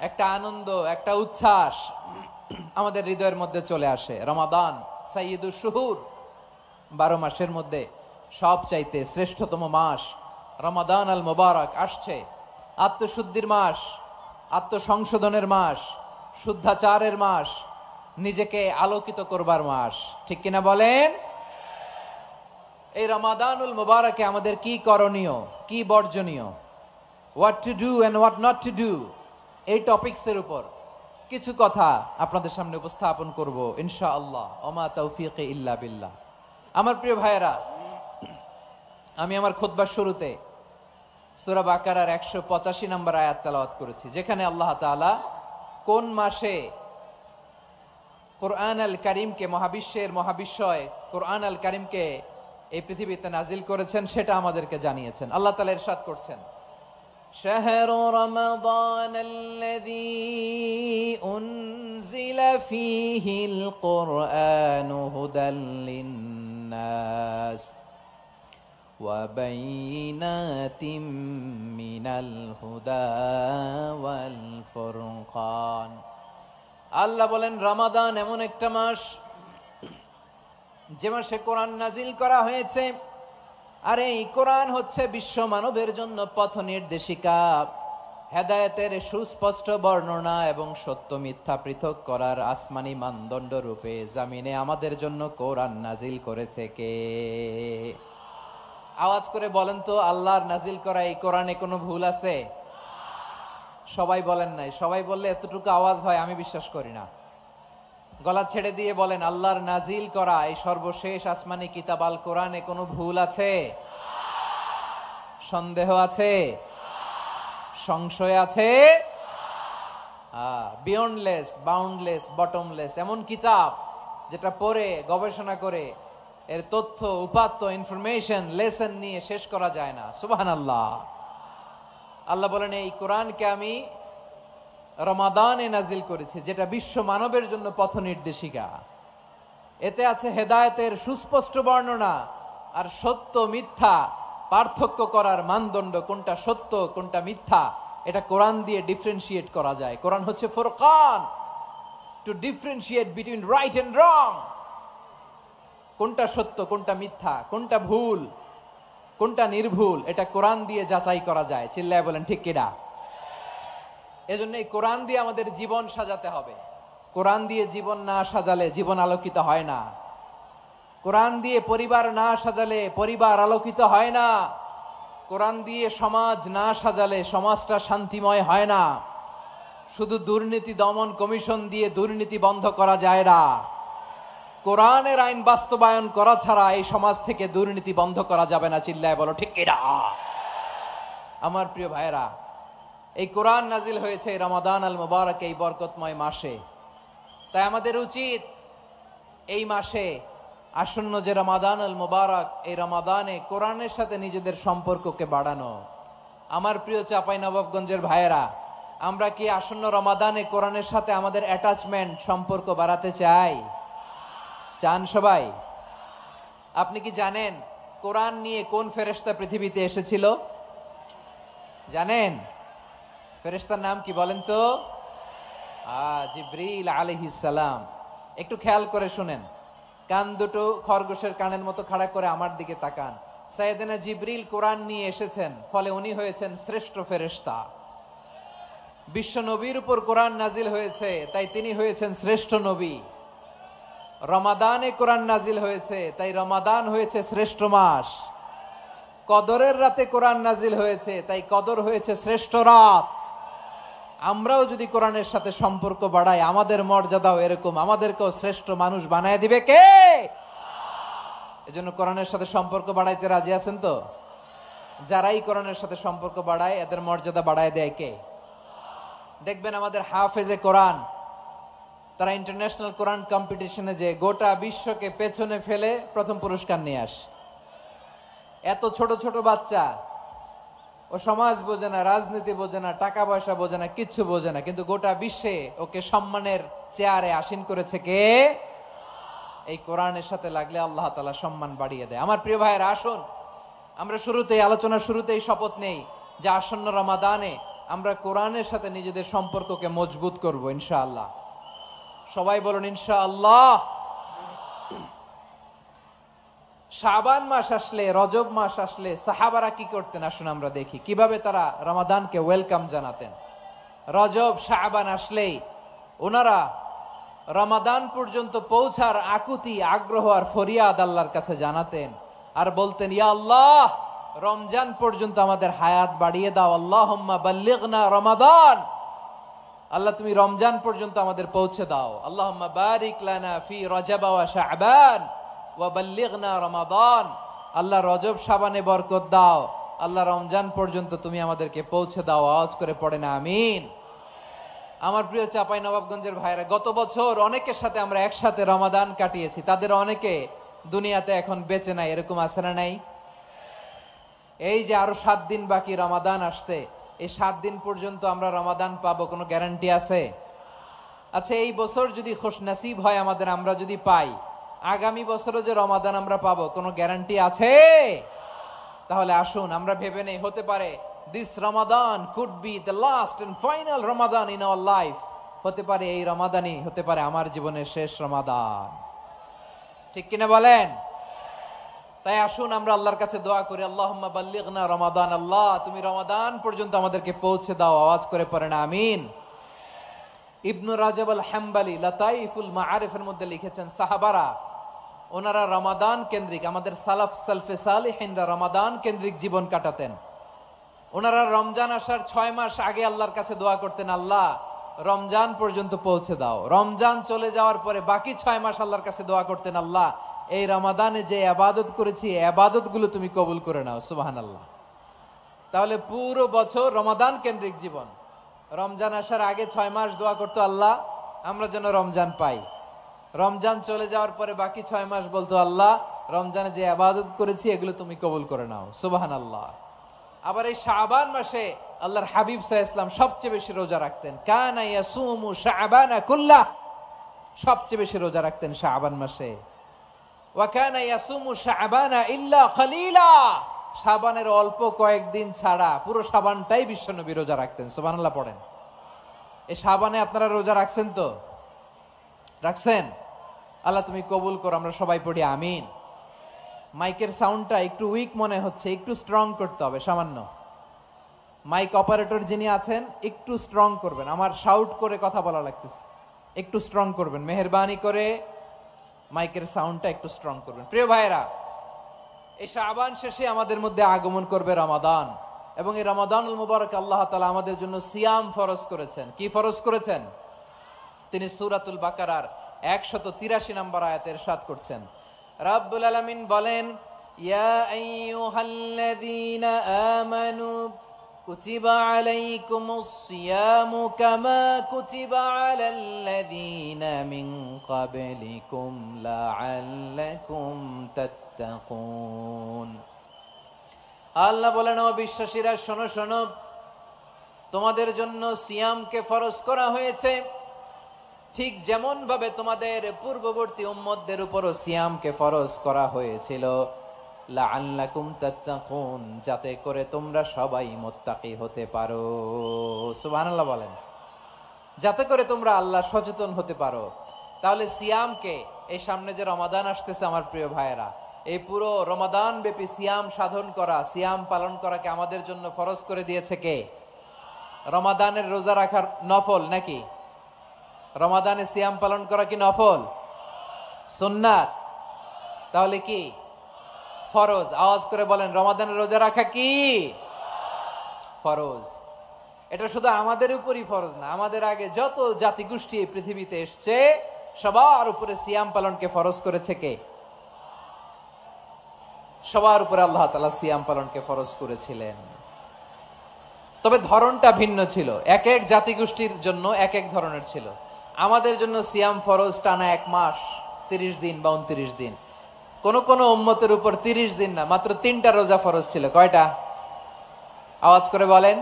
একটা আনন্দ, একটা উচ্ছ্বাস আমাদের হৃদয়ের মধ্যে চলে আসে। রমাদান সাইয়্যিদুশ শুহুর, 12 মাসের মধ্যে সব চাইতে শ্রেষ্ঠতম মাস রমাদান আল মুবারক আসছে। আত্মশুদ্ধির মাস, আত্মসংশোধনের মাস, শুদ্ধাচারের মাস, নিজেকে আলোকিত করবার মাস, ঠিক কিনা বলেন? এই রমাদানুল মুবারকে আমাদের কি করণীয়, কি বর্জনীয়, what to do and what not to do, এই টপিকসের উপর কিছু কথা আপনাদের সামনে উপস্থাপন করব ইনশাআল্লাহ। ওমা তাওফীকি ইল্লা বিল্লাহ। আমার প্রিয় ভাইয়েরা, আমি আমার খুতবার শুরুতে সূরা বাকারার 185 নম্বর আয়াত তেলাওয়াত করেছি, যেখানে আল্লাহ তাআলা কোন মাসে কোরআন আল কারীমকে, মহাবিশ্বের মহাবিশ্বয় কোরআন আল কারীমকে এই পৃথিবীতে নাজিল করেছেন সেটা আমাদেরকে জানিয়েছেন। আল্লাহ তাআলা ইরশাদ করছেন, শাহরু রমাদান আল্লাযী উনজিলা ফীহিল কুরআনু হুদাল লিন্নাস ওয়া বাইয়িনাতিম মিনাল হুদা ওয়াল ফুরকান। আল্লাহ বলেন, রমাদান এমন একটা মাস যে মাসে কোরআন নাজিল করা হয়েছে। আর এই কোরআন হচ্ছে বিশ্ব মানবের জন্য পথ নির্দেশিকা, হেদায়েতের সুস্পষ্ট বর্ণনা এবং সত্য মিথ্যা পৃথক করার আসমানি মানদণ্ড রূপে জামিনে আমাদের জন্য কোরআন নাজিল করেছে কে? আওয়াজ করে বলেন তো, আল্লাহর নাজিল করা এই কোরআনে কোনো ভুল আছে? সবাই বলেন নাই। সবাই বললে এতটুকু আওয়াজ হয় আমি বিশ্বাস করি না। গলা ছেড়ে দিয়ে বলেন, আল্লাহর নাজিল করা এই সর্বশেষ আসমানি কিতাব আল কোরআনে কোনো ভুল আছে? সন্দেহ আছে? সংশয় আছে? বিয়ন্ডলেস, বাউন্ডলেস, বটমলেস, এমন কিতাব যেটা পড়ে গবেষণা করে এর তথ্য, উপাত্ত, ইনফরমেশন, লেসন নিয়ে শেষ করা যায় না। সুবহানাল্লাহ। আল্লাহ বলেন, এই কোরআনকে আমি রমাদানে নাজিল করেছি, যেটা বিশ্ব মানবের জন্য পথ নির্দেশিকা। এতে আছে হেদায়েতের সুস্পষ্ট বর্ণনা আর সত্য মিথ্যা পার্থক্য করার মানদণ্ড, কোনটা সত্য কোনটা মিথ্যা এটা কোরআন দিয়ে ডিফারেন্সিয়েট করা যায়। কোরআন হচ্ছে ফুরকান, to differentiate between right and wrong. কোনটা সত্য কোনটা মিথ্যা, কোনটা ভুল কোনটা নির্ভুল, এটা কোরআন দিয়ে যাচাই করা যায়। চিল্লায় বলেন ঠিক কিনা? এজন্য এই কোরআন দিয়ে আমাদের জীবন সাজাতে হবে। কোরআন দিয়ে জীবন না সাজালে জীবন আলোকিত হয় না। কোরআন দিয়ে পরিবার না সাজালে পরিবার আলোকিত হয় না। কোরআন দিয়ে সমাজ না সাজালে সমাজটা শান্তিময় হয় না। শুধু দুর্নীতি দমন কমিশন দিয়ে দুর্নীতি বন্ধ করা যায় না। কোরআনের আইন বাস্তবায়ন করা ছাড়া এই সমাজ থেকে দুর্নীতি বন্ধ করা যাবে না। চিল্লায় বলো ঠিক কিনা? আমার প্রিয় ভাইয়েরা, এই কোরআন নাজিল হয়েছে রমাদান আল মুবারক, এই বরকতময় মাসে। তাই আমাদের উচিত এই মাসে আসন্ন যে রমাদান আল মুবারক, এই রমাদানে কোরআনের সাথে নিজেদের সম্পর্ককে বাড়ানো। আমার প্রিয় চাঁপাইনবাবগঞ্জের ভাইয়েরা, আমরা কি আসন্ন রমাদানে কোরআনের সাথে আমাদের অ্যাটাচমেন্ট সম্পর্ক বাড়াতে চাই? চান সবাই? আপনি কি জানেন কোরআন নিয়ে কোন ফেরেশতা পৃথিবীতে এসেছিল? জানেন ফেরেশতার নাম কি বলেন তো? জিবরিল আলাইহিস সালাম। একটু খেয়াল করে শুনেন, কান দুটো খরগোশের কানের মতো খাড়া করে আমার দিকে তাকান। সাইয়েদনা জিবরিল কোরআন নিয়ে এসেছেন, ফলে উনি হয়েছেন শ্রেষ্ঠ ফেরেশতা। বিশ্ব নবীর উপর কোরআন নাজিল হয়েছে, তাই তিনি হয়েছেন শ্রেষ্ঠ নবী। রমাদানে কোরআন নাজিল হয়েছে, তাই রমাদান হয়েছে শ্রেষ্ঠ মাস। কদরের রাতে কোরআন নাজিল হয়েছে, তাই কদর হয়েছে শ্রেষ্ঠ রাত। আমরাও যদি কোরআনের সাথে সম্পর্ক বাড়াই, আমাদের মর্যাদাও এরকম, আমাদেরকেও শ্রেষ্ঠ মানুষ বানায় দিবে কে? এজন্য কোরআনের সাথে সম্পর্ক বাড়াইতে রাজি আছেন তো? যারাই কোরআনের সাথে সম্পর্ক বাড়ায় এদের মর্যাদা বাড়ায় দেয় কে? দেখবেন আমাদের হাফেজে কোরআন, তারা ইন্টারন্যাশনাল কোরআন কম্পিটিশনে যে গোটা বিশ্বকে পেছনে ফেলে প্রথম পুরস্কার নিয়ে আসে। এত ছোট ছোট বাচ্চা, ও সমাজ বোঝে না, রাজনীতি বোঝে না, টাকা পয়সা বোঝে না, কিচ্ছু বোঝে না, কিন্তু গোটা বিশ্বে ওকে সম্মানের চেয়ারে আসীন করেছে কে? এই কোরআনের সাথে লাগলে আল্লাহ তাআলা সম্মান বাড়িয়ে দেয়। আমার প্রিয় ভাইয়েরা, আসুন আমরা আলোচনার শুরুতেই শপথ নেই যে আসন্ন রমাদানে আমরা কোরআনের সাথে নিজেদের সম্পর্ককে মজবুত করব ইনশাআল্লাহ। সবাই বলুন ইনশাআল্লাহ। শাবান মাস আসলে, রজব মাস আসলে সাহাবারা কি করতেন আসুন আমরা দেখি কিভাবে তারা রমাদানকে ওয়েলকাম জানাতেন। রজব শাবান আসলেই ওনারা রমাদান পর্যন্ত পৌঁছার আকুতি, আগ্রহ আর ফরিয়াদ আল্লাহর কাছে জানাতেন আর বলতেন, ইয়া আল্লাহ, রমজান পর্যন্ত আমাদের হায়াত বাড়িয়ে দাও। আল্লাহুম্মা বাল্লিগনা রমাদান, আল্লাহ তুমি রমজান পর্যন্ত আমাদের পৌঁছে দাও। আল্লাহুম্মা বারিক লানা ফি রজব ওয়া শাবান ওয়া বাল্লিগনা রমাদান, আল্লাহ রজব শাবানে বরকত দাও, আল্লাহ রমজান পর্যন্ত তুমি আমাদেরকে পৌঁছে দাও। আওয়াজ করে পড়েন আমিন। আমার প্রিয় চাঁপাইনবাবগঞ্জের ভাইরা, গত বছর অনেকের সাথে আমরা একসাথে রমাদান কাটিয়েছি, তাদের অনেকে দুনিয়াতে এখন বেঁচে নাই, এরকম আছে না নাই? এই যে আরো 7 দিন বাকি রমাদান আসতে, এই 7 দিন পর্যন্ত আমরা রমাদান পাবো, কোনো গ্যারান্টি আছে? আচ্ছা, এই বছর যদি খুশনসিব হয় আমাদের, আমরা যদি পাই, আগামী বছরও যে রমাদান আমরা পাবো, কোনো গ্যারান্টি আছে? তাহলে আসুন আমরা ভেবে নেই, হতে পারে this Ramadan could be the last and final Ramadan in our life. হতে পারে এই রমাদানই হতে পারে আমার জীবনের শেষ রমাদান। ঠিক কিনা বলেন? তাই আসুন আমরা আল্লাহর কাছে দোয়া করি, আল্লাহুম্মা বাল্লিগনা রমাদান, আল্লাহ তুমি রমাদান পর্যন্ত আমাদেরকে পৌঁছে দাও। আওয়াজ করে পড়েন আমিন। ইবনু রাজব আল হাম্বলি লাতাইফুল মাআরিফের মধ্যে লিখেছেন, সাহাবারা ওনারা রমাদান কেন্দ্রিক, আমাদের সালফে সালিহিনরা রমাদান কেন্দ্রিক জীবন কাটাতেন। ওনারা রমজান আসার 6 মাস আগে আল্লাহর কাছে দোয়া করতেন, আল্লাহ রমজান পর্যন্ত পৌঁছে দাও। রমজান চলে যাওয়ার পরে বাকি 6 মাস আল্লাহর কাছে দোয়া করতেন, আল্লাহ এই রমাদানে যে ইবাদত করেছি, ইবাদত গুলো তুমি কবুল করে নাও। সুবহানাল্লাহ। তাহলে পুরো বছর রমাদান কেন্দ্রিক জীবন। রমজান আসার আগে 6 মাস দোয়া করতো, আল্লাহ আমরা যেন রমজান পাই। রমজান চলে যাওয়ার পরে বাকি 6 মাস বলতো, আল্লাহ রমজানে যে ইবাদত করেছি এগুলো তুমি কবুল করে নাও। সুবহানাল্লাহ। আবার এই শাবান মাসে আল্লাহর হাবিব সাল্লাল্লাহু আলাইহি ওয়াসাল্লাম সবচেয়ে বেশি রোজা রাখতেন। কানা ইয়াসুমু শাবানা কুল্লাহ, সবচেয়ে বেশি রোজা রাখতেন শাবান মাসে। ওয়া কানা ইয়াসুমু শাবানা ইল্লা খলিলা, শাবানের অল্প কয়েকদিন ছাড়া পুরো শাবানটাই বিশ্বনবী রোজা রাখতেন। সুবহানাল্লাহ পড়েন। এই শাবানে আপনারা রোজা রাখছেন তো? রাখছেন? আল্লাহ তুমি কবুল করো। আমরা সবাই পড়ি আমিন। মাইকের সাউন্ডটা একটু উইক মনে হচ্ছে, একটু স্ট্রং করতে হবে সামান্য। মাইক অপারেটর যিনি আছেন একটু স্ট্রং করবেন, আমার শাউট করে কথা বলা লাগতেছে, একটু স্ট্রং করবেন মেহেরবানি করে। মাইকের সাউন্ডটা একটু স্ট্রং করবেন। প্রিয় ভাইয়েরা, এই শাবান শেষে আমাদের মধ্যে আগমন করবে রমাদান, এবং এই রমাদানুল মুবারক আল্লাহ তাআলা আমাদের জন্য সিয়াম ফরজ করেছেন। কি ফরজ করেছেন? তিনি সূরাতুল বাকারার 183 নম্বর আয়াতে ইরশাদ করছেন, রাব্বুল আলামিন বলেন, ইয়া আইয়ুহাল্লাযীনা আমানু কুতিবা আলাইকুমুস সিয়ামু কামা কুতিবা আলাল্লাযীনা মিন ক্বাবলিকুম লাআল্লাকুম তাত্তাকুন। আল্লাহ বলেন, ও বিশ্বাসীরা শোনো শোনো, তোমাদের জন্য সিয়ামকে ফরজ করা হয়েছে, ঠিক যেমন ভাবে তোমাদের পূর্ববর্তী উম্মতদের উপরও সিয়ামকে ফরজ করা হয়েছিল, লাআল্লাকুম তাত্তাকুন, যাতে করে তোমরা সবাই মুত্তাকি হতে পারো। সুবহানাল্লাহ বলেন, যাতে করে তোমরা আল্লাহ সচেতন হতে পারো। তাহলে সিয়ামকে, এই সামনে যে রমাদান আসতেছে আমার প্রিয় ভাইয়েরা, এই পুরো রমাদান ব্যাপী সিয়াম সাধন করা, সিয়াম পালন করাকে আমাদের জন্য ফরজ করে দিয়েছে কে? রমাদানের রোজা রাখার নফল নাকি? রমাদানে সিয়াম পালন করা কি নফল? সুন্নাত? তাহলে কি ফরজ? আওয়াজ করে বলেন, রমাদানের রোজা রাখা কি ফরজ? এটা শুধু আমাদের উপরই ফরজ না, আমাদের আগে যত জাতিগোষ্ঠী এই পৃথিবীতে এসছে সবার উপরে সিয়াম পালনকে ফরজ করেছে কে? সবার উপরে আল্লাহ তাআলা সিয়াম পালনকে ফরজ করেছিলেন। তবে ধরনটা ভিন্ন ছিল, এক এক জাতিগোষ্ঠীর জন্য এক এক ধরনের ছিল। আমাদের জন্য সিয়াম ফরজ টানা 1 মাস 30 দিন বা 29 দিন। কোন কোন উম্মতের উপর 30 দিন না, মাত্র 3টা রোজা ফরজ ছিল। কয়টা? আওয়াজ করে বলেন।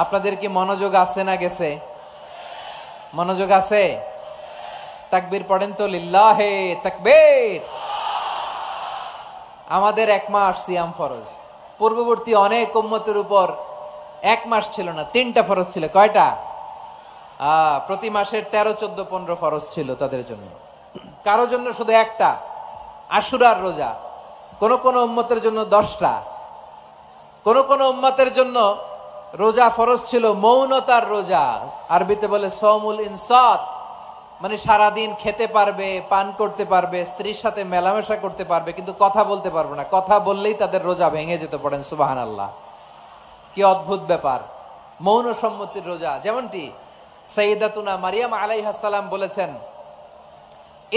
আপনাদের কি মনোযোগ আছে না গেছে? মনোযোগ আছে? তাকবীর পড়েন তো, লিল্লাহে তাকবীর। আমাদের 1 মাস সিয়াম ফরজ, পূর্ববর্তী অনেক উম্মতের উপর 1 মাস ছিল না, 3টা ফরজ ছিল। কয়টা? প্রতি মাসের 13, 14, 15 ফরজ ছিল তাদের জন্য। কারো জন্য শুধু একটা, আশুরার রোজা। কোন কোন উম্মতের জন্য 10টা। কোন কোন উম্মতের জন্য রোজা ফরজ ছিল মৌনতার রোজা, আরবিতে বলে সওমুল ইনসাত, মানে সারাদিন খেতে পারবে, পান করতে পারবে, স্ত্রীর সাথে মেলামেশা করতে পারবে, কিন্তু কথা বলতে পারবে না। কথা বললেই তাদের রোজা ভেঙে যেত। পড়েন সুবহানাল্লাহ। কি অদ্ভুত ব্যাপার! মৌন সম্মতির রোজা। যেমনটি সাইয়্যিদাতুনা মারিয়াম আলাইহাস সালাম বলেছেন,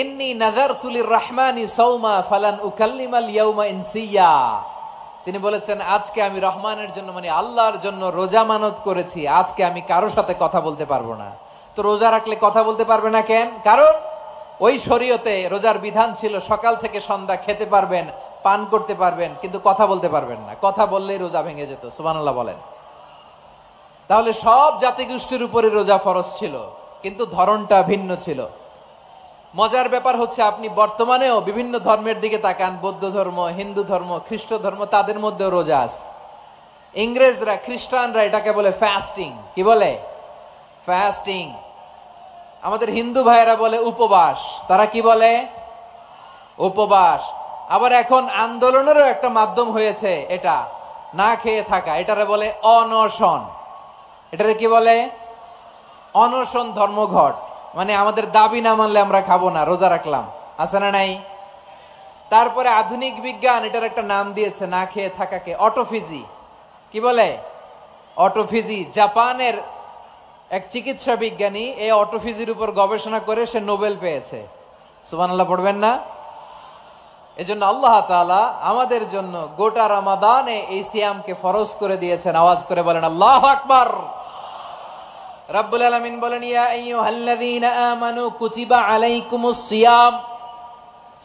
ইন্নী নাযারতু লির-রাহমানি সাওমা ফালান উকাল্লিমাল ইয়াওমা ইনসিয়া। তিনি বলেছেন, আজকে আমি রহমানের জন্য, মানে আল্লাহর জন্য রোজা মানত করেছি, আজকে আমি কারোর সাথে কথা বলতে পারবো না। তো রোজা রাখলে কথা বলতে পারবে না কেন? কারণ ওই শরীয়তে রোজার বিধান ছিল সকাল থেকে সন্ধ্যা খেতে পারবেন, পান করতে পারবেন, কিন্তু কথা বলতে পারবেন না। কথা বললেই রোজা ভেঙে যেত। সুবহানাল্লাহ বলেন। তাহলে সব জাতিগোষ্ঠীর উপরে রোজা ফরজ ছিল, কিন্তু ধরনটা ভিন্ন ছিল। মজার ব্যাপার হচ্ছে, আপনি বর্তমানেও বিভিন্ন ধর্মের দিকে তাকান, বৌদ্ধ ধর্ম, হিন্দু ধর্ম, খ্রিস্ট ধর্ম, তাদের মধ্যেও রোজা আছে। ইংরেজরা, খ্রিস্টানরা এটাকে বলে ফাস্টিং। কি বলে? ফাস্টিং। আমাদের হিন্দু ভাইয়েরা বলে উপবাস। তারা কি বলে? উপবাস। আবার এখন আন্দোলনেরও একটা মাধ্যম হয়েছে এটা, না খেয়ে থাকা। এটারে বলে অনশন। এটারে কি বলে? অনশন ধর্মঘট। মানে আমাদের দাবি না মানলে আমরা খাবো না, রোজা রাখলাম। আছে না নাই? তারপরে আধুনিক বিজ্ঞান এটার একটা নাম দিয়েছে না খেয়ে থাকাকে, অটোফিজি। কি বলে? অটোফিজি। জাপানের এক চিকিৎসা বিজ্ঞানী এই অটোফিজির উপর গবেষণা করে সে নোবেল পেয়েছে। সুবহানাল্লাহ পড়বেন না? এজন্য আল্লাহ তাআলা আমাদের জন্য গোটা রমাদানে এই সিয়ামকে ফরজ করে দিয়েছেন। আওয়াজ করে বলেন আল্লাহু আকবার। রাব্বুল আলামিন বলেন, ইয়া আইয়ুহাল্লাযীনা আমানু কুতিবা আলাইকুমুস সিয়াম।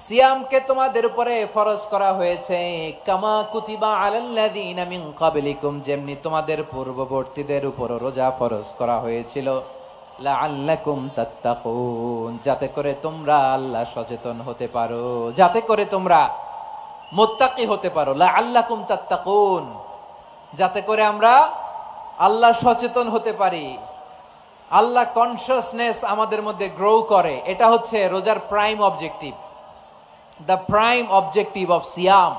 সিয়ামকে তোমাদের উপরে ফরজ করা হয়েছে, কামা কুতিবা আলাল্লাযীনা মিন ক্বাবলিকুম, যেমনি তোমাদের পূর্ববর্তীদের উপর রোজা ফরজ করা হয়েছিল, লাআল্লাকুম তাত্তাকুন, যাতে করে তোমরা আল্লাহ সচেতন হতে পারো, যাতে করে তোমরা মুত্তাকি হতে পারো। লাআল্লাকুম তাত্তাকুন, যাতে করে আমরা আল্লাহ সচেতন হতে পারি, আল্লাহ কনসিয়াসনেস আমাদের মধ্যে গ্রো করে। এটা হচ্ছে রোজার prime objective, the prime objective of সিয়াম।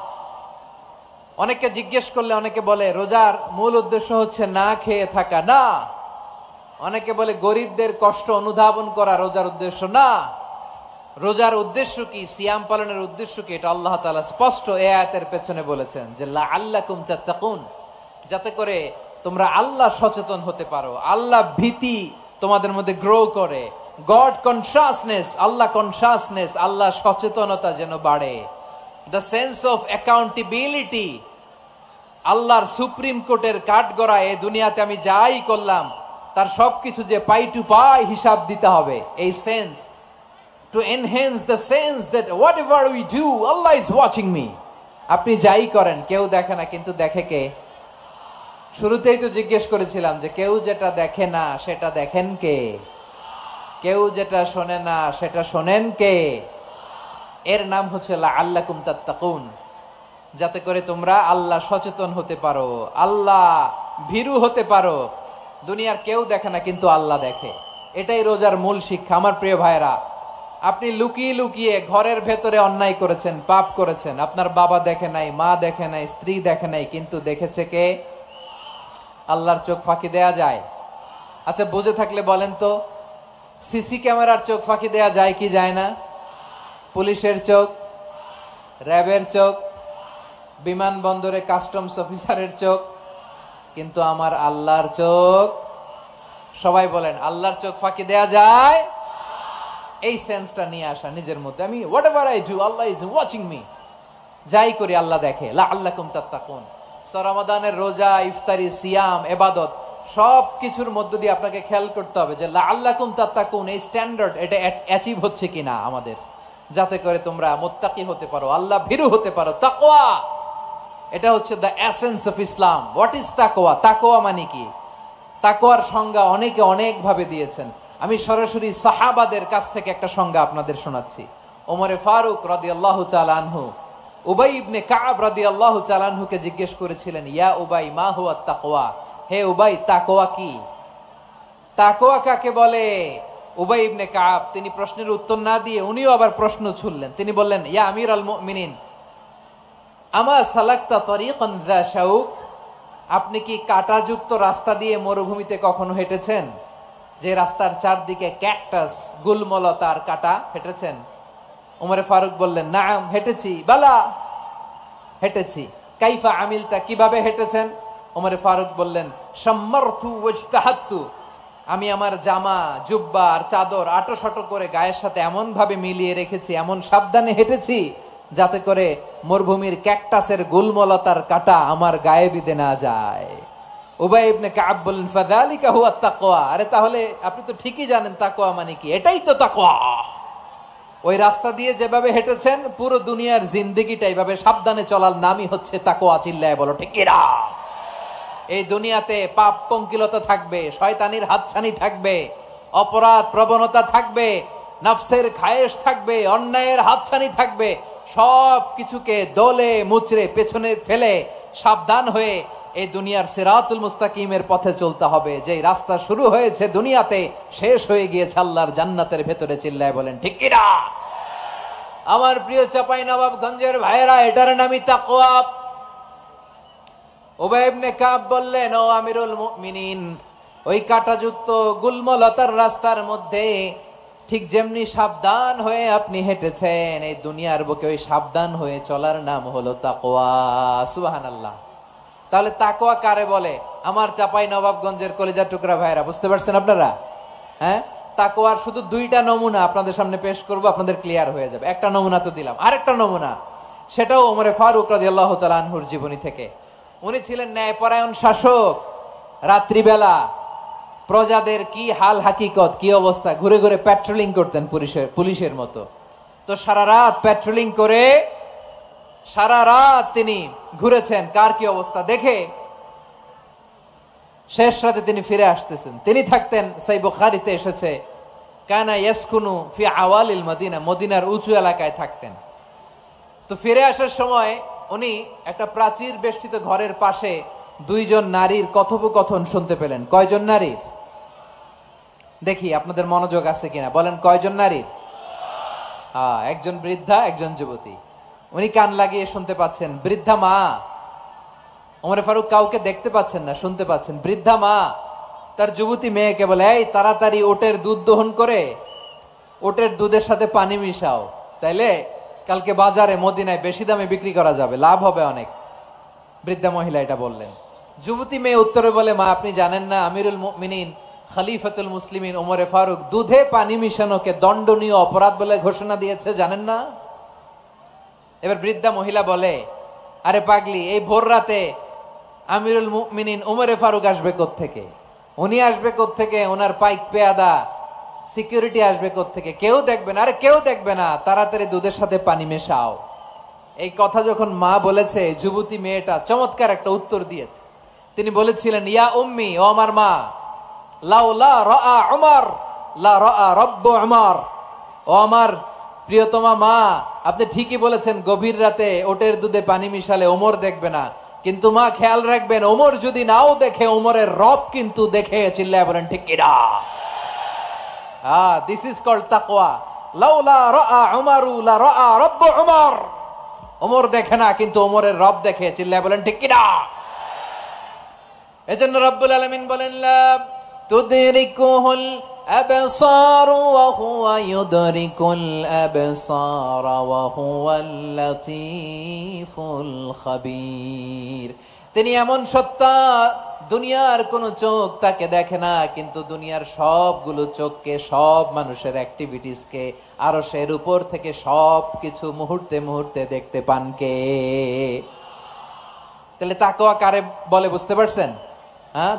অনেকে জিজ্ঞেস করলে অনেকে বলে রোজার মূল উদ্দেশ্য হচ্ছে না খেয়ে থাকা। না। অনেকে বলে গরিবদের কষ্ট অনুধাবন করা রোজার উদ্দেশ্য। না। রোজার উদ্দেশ্য কি, সিয়াম পালনের উদ্দেশ্য কি, এটা আল্লাহ তাআলা স্পষ্ট এই আয়াতের পেছনে বলেছেন যে লাআল্লাকুম তাত্তাকুন, যাতে করে তোমরা আল্লাহ সচেতন হতে পারো, আল্লাহ ভীতি তোমাদের মধ্যে গ্রো করে, গড কনসাসনেস, আল্লাহ কনসাসনেস, আল্লাহ সচেতনতা যেন বাড়ে, দ্য সেন্স অফ অ্যাকাউন্টেবিলিটি, আল্লাহর সুপ্রিম কোর্টের কাঠগড়া এই দুনিয়াতে আমি যাই করলাম তার সবকিছু যে পাই টু পাই হিসাব দিতে হবে, এই sense, to enhance the sense that whatever we do, Allah is watching me. আপনি যাই করেন কেউ দেখে না, কিন্তু দেখে কে? শুরুতেই তো জিজ্ঞেস করেছিলাম যে কেউ যেটা দেখে না সেটা দেখেন কে? কেউ যেটা শোনে না সেটা শোনেন কে? এর নাম হচ্ছে লাআল্লাকুম তাত্তাকুন, যাতে করে তোমরা আল্লাহ সচেতন হতে পারো, আল্লাহ ভীরু হতে পারো। দুনিয়ার কেউ দেখে না, কিন্তু আল্লাহ দেখে। এটাই রোজার মূল শিক্ষা। আমার প্রিয় ভাইরা, আপনি লুকিয়ে লুকিয়ে ঘরের ভেতরে অন্যায় করেছেন, পাপ করেছেন, আপনার বাবা দেখে নাই, মা দেখে নাই, স্ত্রী দেখে নাই, কিন্তু দেখেছে কে? আল্লাহর চোখ ফাঁকি দেয়া যায়? আচ্ছা, বুঝে থাকলে বলেন তো, সিসি ক্যামেরার চোখ ফাঁকি দেয়া যায় কি যায় না? পুলিশের চোখ, র্যাবের চোখ, বিমানবন্দরে কাস্টমস অফিসারের চোখ, কিন্তু আমার আল্লাহর চোখ? সবাই বলেন, আল্লাহর চোখ ফাঁকি দেয়া যায়? এই সেন্সটা নিয়ে আসা নিজের মধ্যে, আমি what ever I do Allah is watching me, যাই করি আল্লাহ দেখে। লাআল্লাকুম তাত্তাকুন। রমাদানের রোজা, ইফতারি, সিয়াম, ইবাদত সব কিছুর মধ্য দিয়ে আপনাকে খেয়াল করতে হবে যে লাআল্লাকুম তাত্তাকুন এই স্ট্যান্ডার্ড এটা অ্যাচিভ হচ্ছে কিনা আমাদের, যাতে করে তোমরা মুত্তাকি হতে পারো, আল্লাহ ভীরু হতে পারো। তাকওয়া, এটা হচ্ছে the essence of Islam. What is তাকওয়া? তাকওয়া মানে কি? তাকওয়ার সংজ্ঞা অনেকে অনেক ভাবে দিয়েছেন। আমি সরাসরি সাহাবাদের কাছ থেকে একটা সংজ্ঞা আপনাদের শোনাচ্ছি। ওমরে ফারুক রাদিয়াল্লাহু তাআলা আনহু উবাই ইবনে কাব রাদিয়াল্লাহু তাআলা আনহুকে জিজ্ঞেস করেছিলেন, ইয়া উবাই মা হুয়া তাকওয়া, হে উবাই তাকওয়া কি? তাকওয়া কাকে বলে? উবাই ইবনে কাব তিনি প্রশ্নের উত্তর না দিয়ে উনিও আবার প্রশ্ন ছুড়লেন। তিনি বললেন, ইয়া আমিরাল মুমিনিন আমা সালাকতা তরিকান যা শাউক, আপনি কি কাঁটাযুক্ত রাস্তা দিয়ে মরুভূমিতে কখনো হেঁটেছেন? যে রাস্তার চারদিকে ক্যাকটাস, গুলমলতার কাঁটা, হেঁটেছেন? ওমরে ফারুক বললেন, নাম হেঁটেছি। বালা, হেঁটেছি। কাইফা আমিলতা, কিভাবে হেঁটেছেন? ওমরে ফারুক বললেন, শাম্মারতু ওয়াজতাহাতু, আমি আমার জামা, জুব্বা আর চাদর আটোসাটো করে গায়ের সাথে এমন ভাবে মিলিয়ে রেখেছি, এমন সাবধানে হেঁটেছি যাতে করে মরুভূমির ক্যাকটাসের গুলমলতার কাঁটা আমার গায়ে বিঁধে না যায়। উবাই ইবনে কাব বললেন, ফাযালিকা হুয়া তাকওয়া, আরে তাহলে আপনি তো ঠিকই জানেন তাকওয়া মানে কি, এটাই তো তাকওয়া। ওই রাস্তা দিয়ে যেভাবে হেঁটেছেন পুরো দুনিয়ার জিন্দেগিটা এইভাবে সাবধানে চলার নামই হচ্ছে তাকওয়া। চিল্লায় বলো ঠিক কিনা? এই দুনিয়াতে পাপ পঙ্কিলতা থাকবে, শয়তানির হাতছানি থাকবে, অপরাধ প্রবণতা থাকবে, নফসের খায়েশ থাকবে, অন্যায়ের হাতছানি থাকবে, সব কিছুকে দলে মুচড়ে পেছনে ফেলে সাবধান হয়ে এই দুনিয়ার সিরাতুল মুস্তাকিমের পথে চলতে হবে। যেই রাস্তা শুরু হয়েছে দুনিয়াতে, শেষ হয়ে গিয়েছে আল্লাহর জান্নাতের ভেতরে। চিল্লায় বলেন ঠিক কিনা? আমার প্রিয় চাঁপাইনবাবগঞ্জের ভাইয়েরা, এটার নামই তাকওয়া। উবাই ইবনে কাব বললেন, ও আমিরুল মুমিনিন, ওই কাঁটাযুক্ত গুলমলতার রাস্তার মধ্যে ঠিক যেমনি সাবধান হয়ে আপনি হেঁটেছেন, এই দুনিয়ার বুকে ওই সাবধান হয়ে চলার নাম হলো তাকওয়া। সুবহানাল্লাহ। তাহলে তাকওয়া কারে বলে? আমার চাঁপাইনবাবগঞ্জের কলিজার টুকরা ভাইরা, বুঝতে পারছেন আপনারা? হ্যাঁ, তাকওয়ার শুধু দুইটা নমুনা আপনাদের সামনে পেশ করব, আপনাদের ক্লিয়ার হয়ে যাবে। একটা নমুনা তো দিলাম, আরেকটা নমুনা, সেটাও ওমরে ফারুক রাদিয়াল্লাহু তাআলা আনহুর জীবনী থেকে। উনি ছিলেন ন্যায়পরায়ণ শাসক। রাত্রিবেলা প্রজাদের কি হাল হাকিকত, কি অবস্থা, ঘুরে ঘুরে প্যাট্রোলিং করতেন পুলিশের মতো। তো সারা রাত প্যাট্রোলিং করে সারা রাত তিনি ঘুরেছেন কার কি অবস্থা দেখে। শেষ রাতে তিনি ফিরে আসতেছেন। তিনি থাকতেন, সহিহ বুখারীতে এসেছে, কানা ইয়াসকুনু ফি আওয়ালিল মদিনা, মদিনার উঁচু এলাকায় থাকতেন। তো ফিরে আসার সময় উনি একটা প্রাচীর বেষ্টিত ঘরের পাশে দুইজন নারীর কথোপকথন শুনতে পেলেন। কয়জন নারীর? দেখি আপনাদের মনোযোগ আছে কিনা, বলেন কয়জন নারীর? একজন বৃদ্ধা, একজন যুবতী। উনি কান লাগিয়ে শুনতে পাচ্ছেন। বৃদ্ধা মা, ওমরে ফারুক কাউকে দেখতে পাচ্ছেন না, শুনতে পাচ্ছেন। বৃদ্ধা মা তার যুবতী মেয়েকে বলে, এই তাড়াতাড়ি ওটের দুধ দহন করে ওটের দুধের সাথে পানি মিশাও, তাইলে কালকে বাজারে মদিনায় বেশি দামে বিক্রি করা যাবে, লাভ হবে অনেক। বৃদ্ধা মহিলা এটা বললেন। যুবতী মেয়ে উত্তরে বলে, মা আপনি জানেন না আমিরুল মুমিনিন খলিফাতুল মুসলিমিন ওমরে ফারুক দুধে পানি মিশানোকে দণ্ডনীয় অপরাধ বলে ঘোষণা দিয়েছে, জানেন না? এবার বৃদ্ধা মহিলা বলে, আরে পাগলি, এই ভোর রাতে আমিরুল মুমিনিন ওমরে ফারুক আসবে কোত্থেকে? উনি আসবে কোত্থেকে? ওনার পাইক পেয়াদা সিকিউরিটি আসবে কোত্থেকে? কেউ দেখবে না। আরে কেউ দেখবে না, তাড়াতাড়ি দুধের সাথে পানি মেশাও। এই কথা যখন মা বলেছে, যুবতী মেয়েটা চমৎকার একটা উত্তর দিয়েছে। তিনি বলেছিলেন, ইয়া উম্মি, ও আমার মা, লাউলা রাআ উমর লা রাআ রব্বু উমর। ও আমার প্রিয়তমা মা, আপনি ঠিকই বলেছেন, গভীর রাতে ওটের দুধে পানি মিশালে ওমর দেখবে না, কিন্তু মা খেয়াল রাখবেন, ওমর যদি নাও দেখে, ওমরের রব কিন্তু দেখে। চিল্লায় বলেন ঠিক কিনা? দিস ইজ কল্ড তাকওয়া। লাউলা রাআ উমরু লা রাআ রব্বু উমর। ওমর দেখে না, কিন্তু ওমরের রব দেখে। চিল্লায় বলেন ঠিক কিনা? এজন্য রব্বুল আলামিন বলেন, লা তুদরিকুহুল আবসার ওয়া হুয়া ইউদরিকুল আবসার ওয়া হুয়াল লাতীফুল খাবীর। তিনি এমন সত্তা, দুনিয়ার কোন চোখ তাকে দেখে না, কিন্তু দুনিয়ার সবগুলো চোখকে, সব মানুষের অ্যাক্টিভিটিসকে আরশের উপর থেকে সব কিছু মুহূর্তে মুহূর্তে দেখতে পান কে? তাহলে তাকওয়া কারে বলে বুঝতে পারছেন?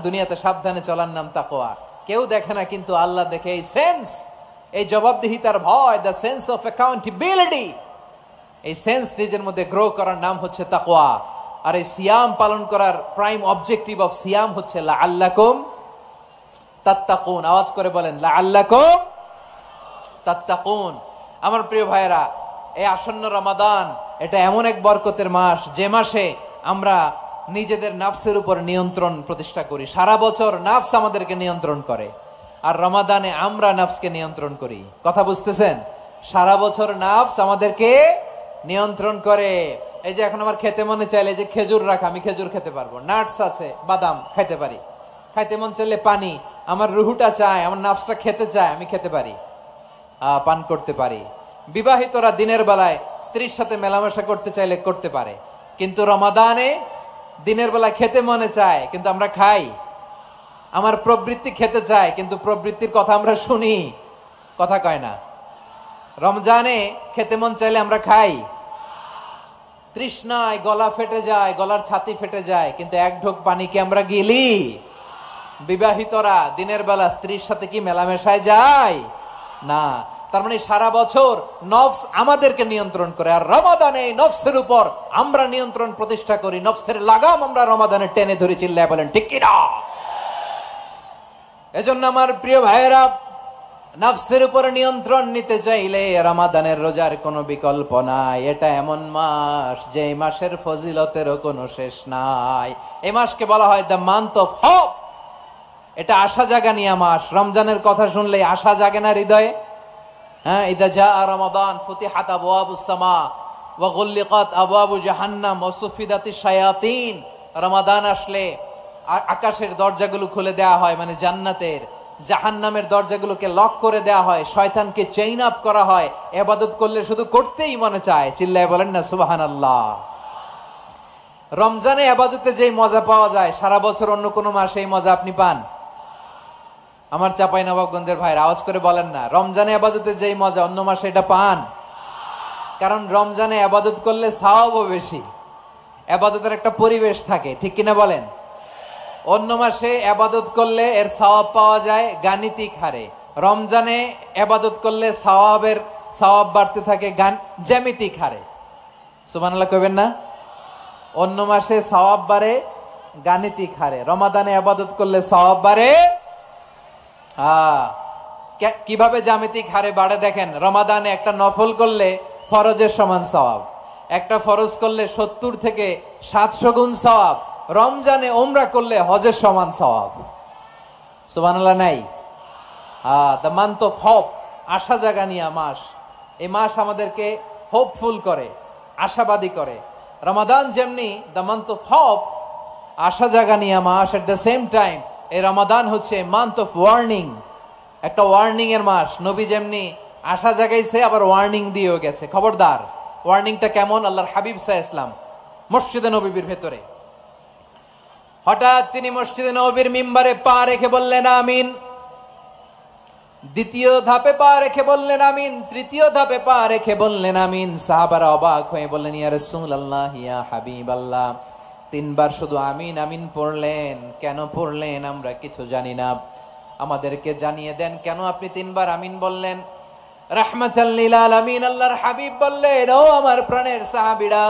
দুনিয়াতে সাবধানে চলার নাম তাকওয়া। কেউ দেখে না, কিন্তু আল্লাহ দেখে। এই সেন্স, এই জবাবদিহিতার ভয়, দ্য সেন্স অফ অ্যাকাউন্টেবিলিটি, এই সেন্স নিজের মধ্যে গ্রো করার নাম হচ্ছে তাকওয়া। আর এই সিয়াম পালন করার প্রাইম অবজেক্টিভ অফ সিয়াম হচ্ছে লাআল্লাকুম তাত্তাকুন। আওয়াজ করে বলেন, লাআল্লাকুম তাত্তাকুন। আমার প্রিয় ভাইয়েরা, এই আসন্ন রমাদান, এটা এমন এক বরকতের মাস, যে মাসে আমরা নিজেদের নাফসের উপর নিয়ন্ত্রণ প্রতিষ্ঠা করি। সারা বছর নাফস আমাদেরকে নিয়ন্ত্রণ করে, আর রমাদানে আমরা নাফসকে নিয়ন্ত্রণ করি। কথা বুঝতেছেন? সারা বছর নাফস আমাদেরকে নিয়ন্ত্রণ করে। এই যে এখন আমার খেতে মনে চাইলে, যে খেজুর রাখা, আমি খেজুর খেতে পারবো, নাটস আছে, বাদাম খাইতে পারি। খাইতে মন চাইলে পানি, আমার রুহুটা চায়, আমার নাফসটা খেতে চায়, আমি খেতে পারি, পান করতে পারি। বিবাহিতরা দিনের বেলায় স্ত্রীর সাথে মেলামেশা করতে চাইলে করতে পারে, কিন্তু রমাদানে দিনের বেলায় খেতে মনে চায়, কিন্তু আমরা খাই। আমার প্রবৃত্তি খেতে চায়, কিন্তু প্রবৃত্তির কথা আমরা শুনি, কথা কয় না। রমজানে খেতে মন চাইলে আমরা খাই, তৃষ্ণায় গলা ফেটে যায়, গলার ছাতি ফেটে যায়, কিন্তু এক ঢোক পানি কি আমরা গিলি? বিবাহিতরা দিনের বেলা স্ত্রীর সাথে কি মেলামেশায় যায়? না। তার মানে সারা বছর নফস আমাদেরকে নিয়ন্ত্রণ করে, আর রমাদানে নফসের উপর আমরা নিয়ন্ত্রণ প্রতিষ্ঠা করি। নফসের লাগাম আমরা রমাদানে টেনে ধরে। চিল্লায় বলেন ঠিক কিনা? এজন্য আমার প্রিয় ভাইয়েরা, নফসের উপর নিয়ন্ত্রণ নিতে চাইলে রমাদানের রোজার কোনো বিকল্প নাই। এটা এমন মাস, যে মাসের ফজিলতেরও কোনো শেষ নাই। এই মাসকে বলা হয় দ্য মান্থ অফ হোপ। এটা আশা জাগানিয়া মাস। রমজানের কথা শুনলে আশা জাগে না হৃদয়ে? হ্যাঁ, ইদা জাআ রমাদান ফুতিহাত আবওয়াবুস সামা ওয়া গুল্লিকাত আবওয়াবু জাহান্নাম ওয়া সুফিদাতিশ শায়াতিন। রমাদান আসলে আকাশের দরজাগুলো খুলে দেওয়া হয়, মানে জান্নাতের। জাহান্নামের দরজাগুলোকে লক করে দেওয়া হয়, শয়তানকে চেইন আপ করা হয়। ইবাদত করলে শুধু করতেই মনে চায়। চিল্লায় বলেন না সুবহানাল্লাহ। রমজানে ইবাদতে যেই মজা পাওয়া যায়, সারা বছর অন্য কোনো মাসে এই মজা আপনি পান? আমার চাঁপাইনবাবগঞ্জের ভাইরা আওয়াজ করে বলেন না, রমজানে ইবাদতে যেই মজা অন্য মাসে এটা পান? কারণ রমজানে ইবাদত করলে সওয়াবও বেশি, ইবাদতের একটা পরিবেশ থাকে, ঠিক কিনা বলেন? অন্য মাসে ইবাদত করলে এর সওয়াব পাওয়া যায় গাণিতিক হারে, রমজানে ইবাদত করলে সওয়াব বাড়তে থাকে জ্যামিতিক হারে। সুবহানাল্লাহ কইবেন না? অন্য মাসে সওয়াব বাড়ে গাণিতিক হারে, রমাদানে ইবাদত করলে সওয়াব বাড়ে কিভাবে জ্যামিতিক হারে বাড়ে দেখেন। রমাদানে একটা নফল করলে ফরজের সমান সওয়াব, একটা ফরজ করলে 70 থেকে 700 গুণ সওয়াব। রমজানে ওমরা করলে হজের সমান সওয়াব। সুবহানাল্লাহ নাই? দ্য মান্থ অফ হোপ, আশা জাগানিয়া মাস। এই মাস আমাদেরকে হোপফুল করে, আশাবাদী করে। রমাদান যেমনি দ্য মান্থ অফ হোপ, আশা জাগানিয়া মাস, এট দ্য সেম টাইম এই রমাদান হচ্ছে মান্থ অফ ওয়ার্নিং, একটা ওয়ার্নিং এর মাস। নবী যেমনি আশা জাগাইছে, আবার ওয়ার্নিং দিয়েও গেছে। খবরদার। ওয়ার্নিংটা কেমন? আল্লাহর হাবিব সাল্লাল্লাহু আলাইহি ওয়াসাল্লাম মসজিদে নববীর ভেতরে, হঠাৎ তিনি মসজিদে নববীর মিম্বারে পা রেখে বললেন আমিন। দ্বিতীয় ধাপে পা রেখে বললেন আমিন, তৃতীয় ধাপে পা রেখে বললেন আমিন। সাহাবারা অবাক হয়ে বললেন, ইয়া রাসূলুল্লাহ, ইয়া হাবিবাল্লাহ, তিনবার শুধু আমিন আমিন পড়লেন, কেন পড়লেন আমরা কিছু জানি না, আমাদেরকে জানিয়ে দেন কেন আপনি তিনবার আমিন বললেন। রাহমাতাল লিল আলামিন আল্লাহর হাবিব বললেন, ও আমার প্রাণের সাহাবীরা,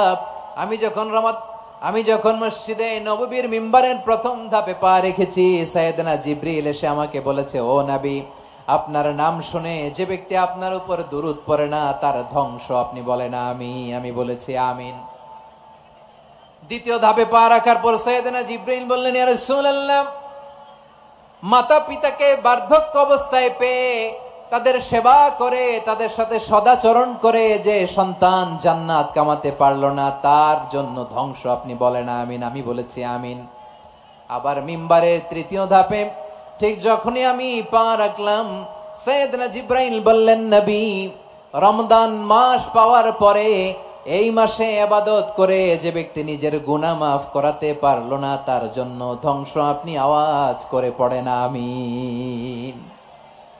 আমি যখন মসজিদে নববীর মিম্বারের প্রথম ধাপে পা রেখেছি, সাইয়েদনা জিবরিল এসে আমাকে বলেছে, ও নবী, আপনার নাম শুনে যে ব্যক্তি আপনার উপর দুরূদ পড়ে না তার ধ্বংস। আপনি বলেন আমি বলেছি আমিন। দ্বিতীয় ধাপে পা রাখার পর সাইয়েদনা জিবরিল বললেন, ইয়া রাসূলুল্লাহ, মাতা পিতাকে বার্ধক্য অবস্থায় পেয়ে তাদের সেবা করে, তাদের সাথে সদাচরণ করে যে সন্তান জান্নাত কামাতে পারলো না তার জন্য ধ্বংস। আপনি বলেন আমিন। আমি বলেছি আমিন। আবার মিম্বারের তৃতীয় ধাপে ঠিক যখনই আমি পা রাখলাম, সাইয়েদনা জিবরাইল বললেন, নবী, রমজান মাস পাওয়ার পরে এই মাসে ইবাদত করে যে ব্যক্তি নিজের গুনাহ মাফ করাতে পারলো না তার জন্য ধ্বংস। আপনি আওয়াজ করে পড়েন আমিন।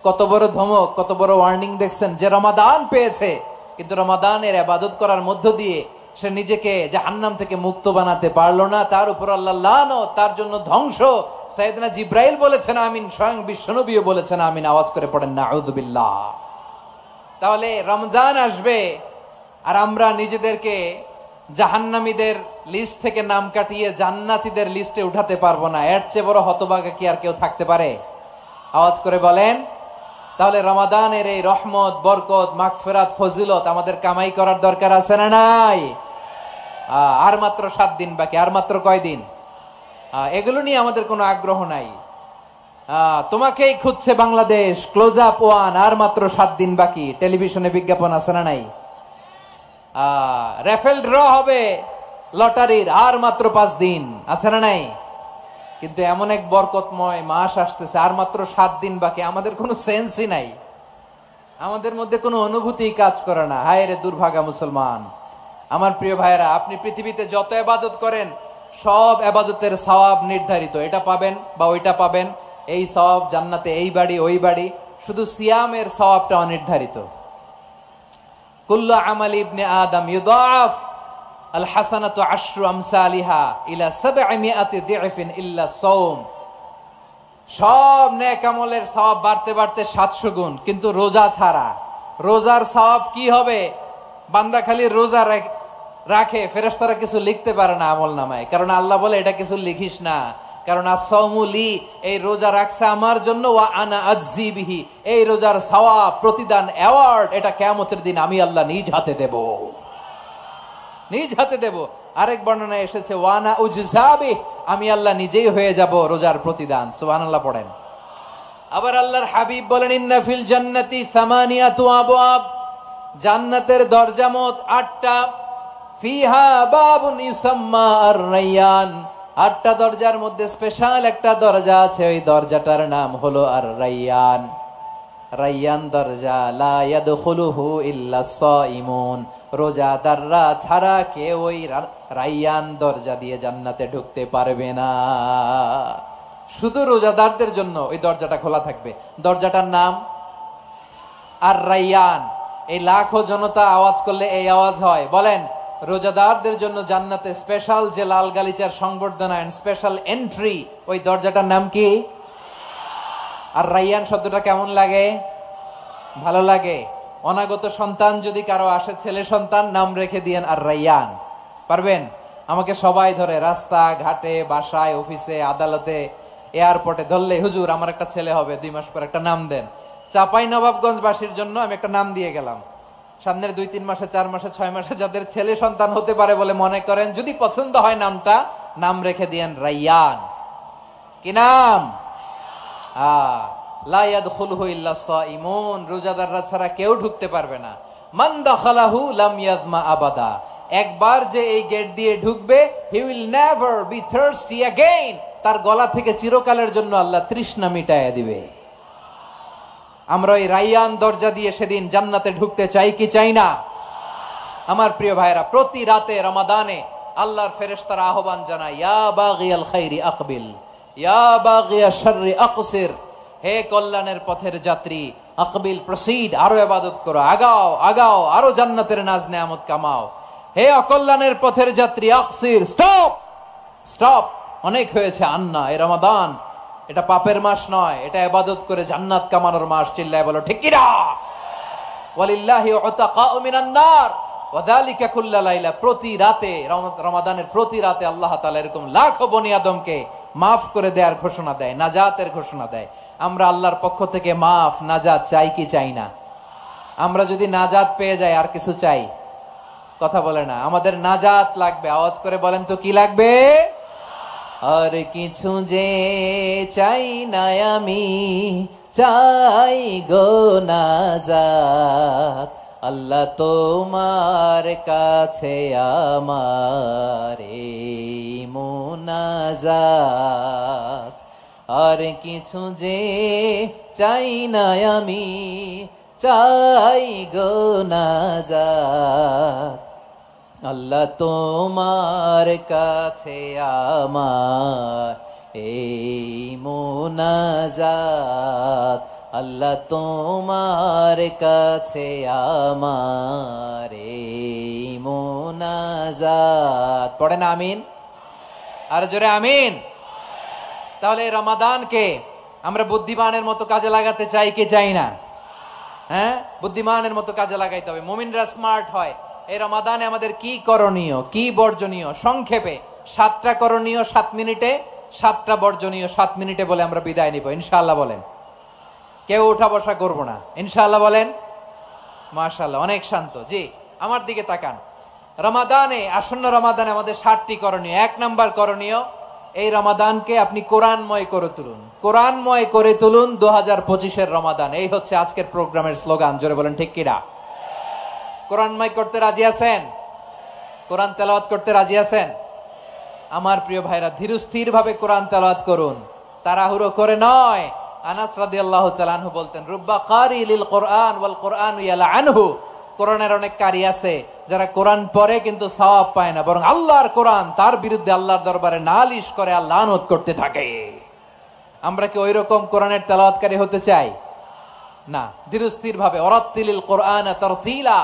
কত বড় ধমক, কত বড় ওয়ার্নিং দেখছেন। যে রমাদান পেয়েছে কিন্তু রমাদানের ইবাদত করার মধ্য দিয়ে সে নিজেকে জাহান্নাম থেকে মুক্ত বানাতে পারলো না, তার উপর আল্লাহ লানত, তার জন্য ধ্বংস। সাইয়েদনা জিবরাইল বলেছেন আমিন, স্বয়ং বিশ্বনবীও বলেছেন আমিন। আওয়াজ করে পড়েন নাউযুবিল্লাহ। তাহলে রমজান আসবে আর আমরা নিজেদেরকে জাহান্নামীদের লিস্ট থেকে নাম কাটিয়ে জান্নাতীদের লিস্টে উঠাতে পারবো না। এর চেয়ে বড় হতভাগা কি আর কেউ থাকতে পারে? আওয়াজ করে বলেন। তাহলে রমাদানের এই রহমত, বরকত, মাগফিরাত, ফজিলত আমাদের কামাই করার দরকার আছে না নাই? আর মাত্র 7 দিন বাকি। আর মাত্র কয়দিন? এগুলো নিয়ে আমাদের কোনো আগ্রহ নাই। তোমাকেই খুঁজছে বাংলাদেশ, ক্লোজ আপ 1, আর মাত্র 7 দিন বাকি। টেলিভিশনে বিজ্ঞাপন আছে না নাই? রেফেল ড্র হবে লটারির, আর মাত্র 5 দিন আছে না নাই? কিন্তু এমন এক বরকতময় মাস আসতেছে, আর মাত্র 7 দিন বাকি। আমাদের কোনো সেন্সই নাই, আমাদের মধ্যে কোনো অনুভূতি কাজ করে না। হায় রে দুর্ভাগা মুসলমান। আমার প্রিয় ভাইয়েরা, আপনি পৃথিবীতে যত ইবাদত করেন সব ইবাদতের সওয়াব নির্ধারিত। এটা পাবেন বা ওইটা পাবেন, এই সওয়াব জান্নাতে, এই বাড়ি ওই বাড়ি। শুধু সিয়ামের সওয়াবটা অনির্ধারিত। কুল্লু আমালি ইবনে আদম ইউদাফ আল হাসানাতু আশরু আমসালিহা ইলা 700 দি'ফিন ইল্লা সাওম। সব নেক আমলের সওয়াব বাড়তে বাড়তে 700 গুণ, কিন্তু রোজা ছাড়া। রোজার সওয়াব কি হবে? বান্দা খালি রোজা রাখে, ফেরেশতারা কিছু লিখতে পারে না আমল নামায়। কারণ আল্লাহ বলে এটা কিছু লিখিস না, কারণ as-সাওমু লি, এই রোজা রাখছে আমার জন্য, ওয়া আনা আজজি বিহি, এই রোজার সওয়াব, প্রতিদান, অ্যাওয়ার্ড এটা কিয়ামতের দিন আমি আল্লাহ নিজ হাতে দেব, নিজ হাতে দেব। আরেক বর্ণনায় এসেছে ওয়ানা উজজাবি, আমি আল্লাহ নিজেই হয়ে যাব রোজার প্রতিদান। সুবহানাল্লাহ পড়েন। আবার আল্লাহর হাবিব বলেন, ইন্না ফিল জান্নাতি 8 আবওয়াব, জান্নাতের দরজা মোট 8টা। ফিহা বাবুন ইউসাম্মা আর-রায়্যান, 8টা দরজার মধ্যে স্পেশাল একটা দরজা আছে, ওই দরজাটার নাম হলো আর-রায়্যান। রায়্যান দরজা, লা ইয়াদখুলুহু ইল্লা সাইমুন, রোজাদাররা ছাড়া কেউ ওই রায়্যান দরজা দিয়ে জান্নাতে ঢুকতে পারবে না। শুধু রোজাদারদের জন্য ওই দরজাটা খোলা থাকবে। দরজাটার নাম আর-রায়্যান। এই লাখো জনতা আওয়াজ করলে এই আওয়াজ হয়। বলেন, রোজাদারদের জন্য জান্নাতে স্পেশাল যে লাল গালিচার সংবর্ধনা এন্ড স্পেশাল এন্ট্রি, ওই দরজাটার নাম কি? আর রায়্যান শব্দটা কেমন লাগে? ভালো লাগে। অনাগত সন্তান যদি কারো আসে, ছেলে সন্তান, নাম রেখে দিয়েন আর রায়্যান। পারবেন? আমাকে সবাই ধরে রাস্তা ঘাটে, বাসায়, অফিসে, আদালতে, এয়ারপোর্টে ধরলে, হুজুর আমার একটা ছেলে হবে 2 মাস পর, একটা নাম দেন। চাপাই নবাবগঞ্জবাসীর জন্য আমি একটা নাম দিয়ে গেলাম। সামনের 2-3 মাসে, 4 মাসে, 6 মাসে যাদের ছেলে সন্তান হতে পারে বলে মনে করেন, যদি পছন্দ হয় নামটা, নাম রেখে দিয়েন রায়্যান। কি নাম? লা ইয়াদখুলুহু ইল্লা সাইমুন, রোজাদাররা ছাড়া কেউ ঢুকতে পারবে না। মান দাখালাহু লাম ইয়াযমা আবাদা, একবার যে এই গেট দিয়ে ঢুকবে, he will never be thirsty again, তার গলা থেকে চিরকালের জন্য আল্লাহ তৃষ্ণা মিটায়া দিবে। আমরা ওই রাইয়ান দরজা দিয়ে সেদিন জান্নাতে ঢুকতে চাই কি চাই না? আমার প্রিয় ভাইরা, প্রতি রাতে রমাদানে আল্লাহর ফেরেশতারা আহ্বান জানায়, ইয়া বাগিয়াল খাইরি আকবিল, ইয়া বাগিয়াশ শাররি আকসির। হে কল্যাণের পথের যাত্রী, আকবিল প্রসিড, আরো ইবাদত করো, আগাও আগাও, আরো জান্নাতের নাজ নেয়ামত কামাও। হে অকল্যাণের পথের যাত্রী, আকসির, স্টপ স্টপ, অনেক হয়েছে। আন্না, এ রমাদান, এটা পাপের মাস নয়, এটা ইবাদত করে জান্নাত কামানোর মাস। চিল্লায় বলো ঠিক কিনা? ওয়ালিল্লাহি উতাকাউ মিনান নার ওয়া যালিকা কুল্লা লাইলা। প্রতি রাতে, রমাদানের প্রতি রাতে আল্লাহ তাআলা এরকম লাখো বনি আদমকে মাফ করে দেওয়ার ঘোষণা দেয়, নাজাতের ঘোষণা দেয়। আমরা আল্লাহর পক্ষ থেকে মাফ, নাজাত চাই কি চাই না? আমরা যদি নাজাত পেয়ে যাই আর কিছু চাই? কথা বলে না। আমাদের নাজাত লাগবে। আওয়াজ করে বলেন তো কি লাগবে? আর কিছু যে চাই না আমি, চাই গো নাজাত। আল্লাহ তোমার কাছে আমার এই মুনাজাত। আর কিছু যে চাই না আমি, চাই গো নাজাত। আল্লাহ তোমার কাছে আমার এই মুনাজাত। আল্লাহ তোমার কাছে আমার এই মুনাজাত। পড়েন আমিন, আর জোরে আমিন। তাহলে রমাদানকে আমরা বুদ্ধিমানের মতো কাজে লাগাতে চাই কি চাই না? হ্যাঁ, বুদ্ধিমানের মতো কাজে লাগাইতে হবে। মুমিনরা স্মার্ট হয়। এই রমাদানে আমাদের কি করণীয়, কি বর্জনীয়? সংক্ষেপে 7টা করণীয় 7 মিনিটে, 7টা বর্জনীয় 7 মিনিটে বলে আমরা বিদায় নিব ইনশাআল্লাহ। বলেন, কেউ উঠা বসা করব না ইনশাআল্লাহ। বলেন মাশাআল্লাহ, অনেক শান্ত। জি, আমার দিকে তাকান। রমাদানে, আসন্ন রমাদানে আমাদের 7টি করণীয়। 1 নাম্বার করণীয়, এই রমাদানকে আপনি কোরআনময় করে তুলুন। কোরআনময় করে তুলুন 2025-এর রমাদান। এই হচ্ছে আজকের প্রোগ্রামের স্লোগান। জোরে বলেন ঠিক কিনা? কোরআনময় করতে রাজি আছেন? কোরআন তেলাওয়াত করতে রাজি আছেন? আমার প্রিয় ভাইরা, ধীরস্থির ভাবে কোরআন তেলাওয়াত করুন, তাড়াহুড়ো করে নয়। আনাস রাদিয়াল্লাহু তাআলা আনহু বলতেন, রুব্বা কারি লিল কোরআন ওয়াল কোরআন ইয়ালআনহু। কোরআনের অনেক কারি আছে যারা কোরআন পড়ে কিন্তু সওয়াব পায় না, বরং আল্লাহর কোরআন তার বিরুদ্ধে আল্লাহর দরবারে নালিশ করে আর লানত করতে থাকে। আমরা কি ওইরকম কোরআনের তেলাওয়াতকারী হতে চাই? না। ধীরস্থির ভাবে, ওয়ারাত্তিলিল কোরআন তারতিলা,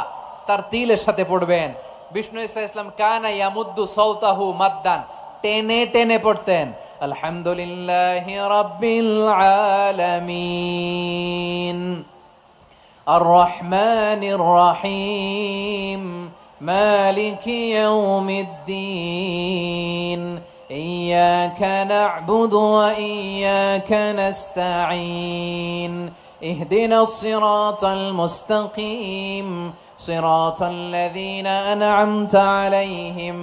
তারতিলের সাথে পড়বেন। বিষ্ণু ইসা ইসলাম কানা ইয়ামুদ্দু সাওতাহু মাদ্দান, টেনে টেনে পড়তেন। আলহামদুলিল্লাহি রাব্বিল আলামিন আর রহমানির রহিম মালিকি ইয়াউমিদ্দিন ইয়াকা না'বুদু ওয়া ইয়াকা নাস্তাঈন ইহদিনাস সিরাতাল মুস্তাকিম صراط الذين أنعمت عليهم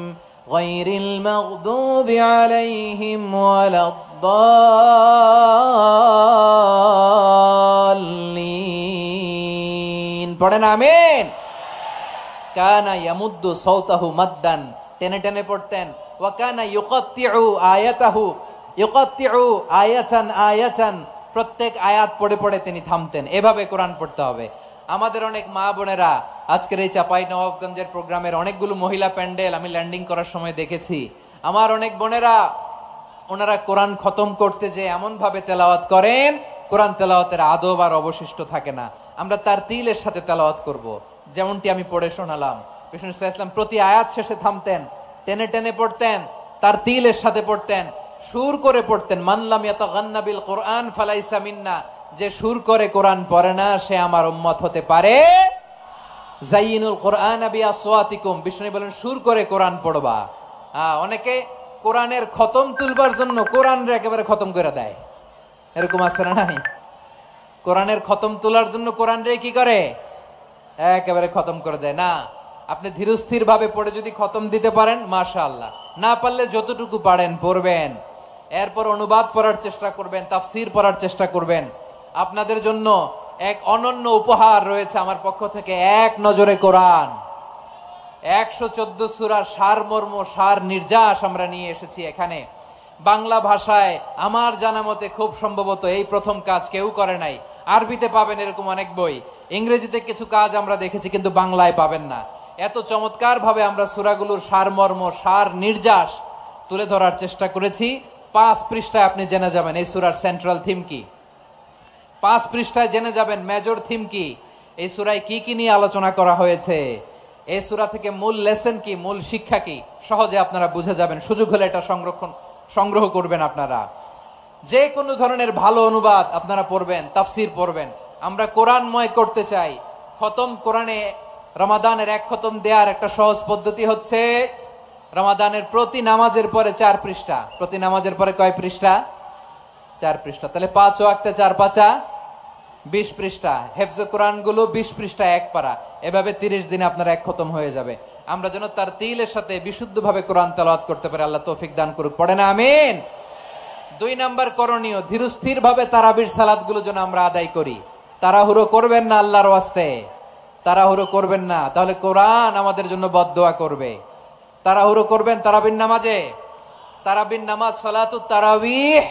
غير المغضوب عليهم ولا الضالين। পড়েন আমিন। কানা ইয়ামুদ্দু সাওতাহু মাদ্দান, টেনে টেনে পড়তেন। ওয়া কানা ইউকাত্তিউ আয়াতাহু, ইউকাত্তিউ আয়াতান আয়াতান, প্রত্যেক আয়াত পড়ে পড়ে তিনি থামতেন। এভাবে কোরআন পড়তে হবে। আমাদের অনেক মা বোনেরা আজকের এই চাঁপাইনবাবগঞ্জের প্রোগ্রামের অনেকগুলো মহিলা প্যান্ডেল আমি ল্যান্ডিং করার সময় দেখেছি। আমার অনেক বোনেরা, ওনারা কোরআন খতম করতে যে এমন ভাবে তেলাওয়াত করেন, কোরআন তেলাওয়াতের আদব আর অবশিষ্ট থাকে না। আমরা তার তিলের সাথে তেলাওয়াত করব, যেমনটি আমি পড়ে শোনালাম। বিষ্ণু ইসলাম প্রতি আয়াত শেষে থামতেন, টেনে টেনে পড়তেন, তার তিলের সাথে পড়তেন, সুর করে পড়তেন। মানলাম ইয়াতাগান্না বিল কোরআন ফালাইসা মিন্না, যে সুর করে কোরআন পড়ে না সে আমার উম্মত হতে পারে। জাইনুল কোরআন বিআসওয়াতিকুম, বিষ্ণু বলেন সুর করে কোরআন পড়বা। অনেকে কোরআনের খতম তুলবার জন্য কোরআনরে একেবারে খতম করে দেয়, এরকম আছে না নাই? কোরআনের খতম তোলার জন্য কোরআনরে কি করে? একেবারে খতম করে দেয়। না, আপনি ধীরস্থির ভাবে পড়ে যদি খতম দিতে পারেন মাশাআল্লাহ, না পারলে যতটুকু পারেন পড়বেন। এরপর অনুবাদ পড়ার চেষ্টা করবেন, তাফসীর পড়ার চেষ্টা করবেন। আপনাদের জন্য এক অনন্য উপহার রয়েছে আমার পক্ষ থেকে, এক নজরে কোরআন। 114 সূরার সারমর্ম, সার নির্যাস আমরা নিয়ে এসেছি এখানে বাংলা ভাষায়। আমার জানা মতে খুব সম্ভবত এই প্রথম কাজ কেউ করে নাই। আরবিতে পাবেন এরকম অনেক বই, ইংরেজিতে কিছু কাজ আমরা দেখেছি, কিন্তু বাংলায় পাবেন না। এত চমৎকার ভাবে আমরা সূরাগুলোর সারমর্ম, সার নির্যাস তুলে ধরার চেষ্টা করেছি। 5 পৃষ্ঠায় আপনি জেনে যাবেন এই সূরার সেন্ট্রাল থিম কি। 5 পৃষ্ঠায় জেনে যাবেন মেজর থিম কি, এই সূরায় কি কি নিয়ে আলোচনা করা হয়েছে, এই সূরা থেকে মূল লেসন কি, মূল শিক্ষা কি, সহজে আপনারা বুঝে যাবেন। সুযোগ হলে এটা সংগ্রহ করবেন আপনারা। যে কোনো ধরনের ভালো অনুবাদ আপনারা পড়বেন, তাফসির পড়বেন। আমরা কোরআনময় করতে চাই। খতম কোরআনে রমাদানের 1 খতম দেওয়ার একটা সহজ পদ্ধতি হচ্ছে রমাদানের প্রতি নামাজের পরে 4 পৃষ্ঠা। প্রতি নামাজের পরে কয় পৃষ্ঠা? 4 পৃষ্ঠা। তাহলে 5 ওয়াক্তে 4 পাঁচা 20 পৃষ্ঠা। হেফজে কোরআন গুলো 20 পৃষ্ঠা 1 পারা। এভাবে 30 দিনে আপনার 1 খতম হয়ে যাবে। আমরা যেন তার তিলের সাথে বিশুদ্ধভাবে কোরআন তেলাওয়াত করতে পারি, আল্লাহ তৌফিক দান করুক। পড়ে না আমিন। 2 নাম্বার করণীয়, ধীরস্থির ভাবে তারাবির সালাত গুলো যেন আমরা আদায় করি। তাড়াহুড়ো করবেন না, আল্লাহর ওয়াস্তে তাড়াহুড়ো করবেন না, তাহলে কোরআন আমাদের জন্য বদদোয়া করবে। তাড়াহুড়ো করবেন তারাবির নামাজে। তারাবির নামাজ সালাতুত তারাবিহ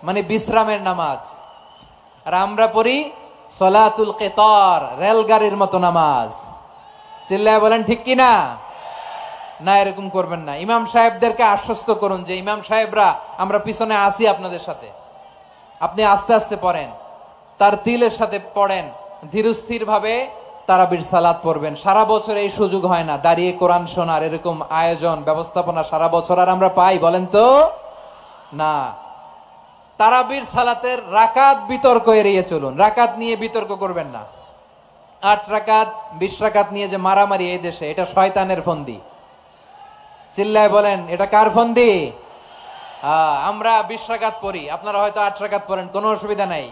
মানে বিশ্রামের নামাজ। আর আমরা পড়ি সালাতুল কিতার, রেলগাড়ির মতো নামাজ। চিল্লায় বলেন ঠিক কি না? না, এরকম করবেন না। ইমাম সাহেবদেরকে আশ্বস্ত করুন যে ইমাম সাহেবরা আমরা পিছনে আসি আপনাদের সাথে, আপনি আস্তে আস্তে পড়েন, তার তিলের সাথে পড়েন, ধীরস্থির ভাবে তারাবির সালাত পড়বেন। সারা বছর এই সুযোগ হয় না দাঁড়িয়ে কোরআন শোনার, এরকম আয়োজন ব্যবস্থাপনা সারা বছর আর আমরা পাই বলেন তো না। তারাবির সালাতের রাকাত বিতর্ক এড়িয়ে চলুন। রাকাত নিয়ে বিতর্ক করবেন না। 8 রাকাত 20 রাকাত নিয়ে যে মারামারি এই দেশে, এটা শয়তানের ফন্দি। চিল্লায় বলেন এটা কার ফন্দি? আমরা 20 রাকাত পড়ি, আপনারা হয়তো 8 রাকাত পড়েন, কোনো অসুবিধা নাই।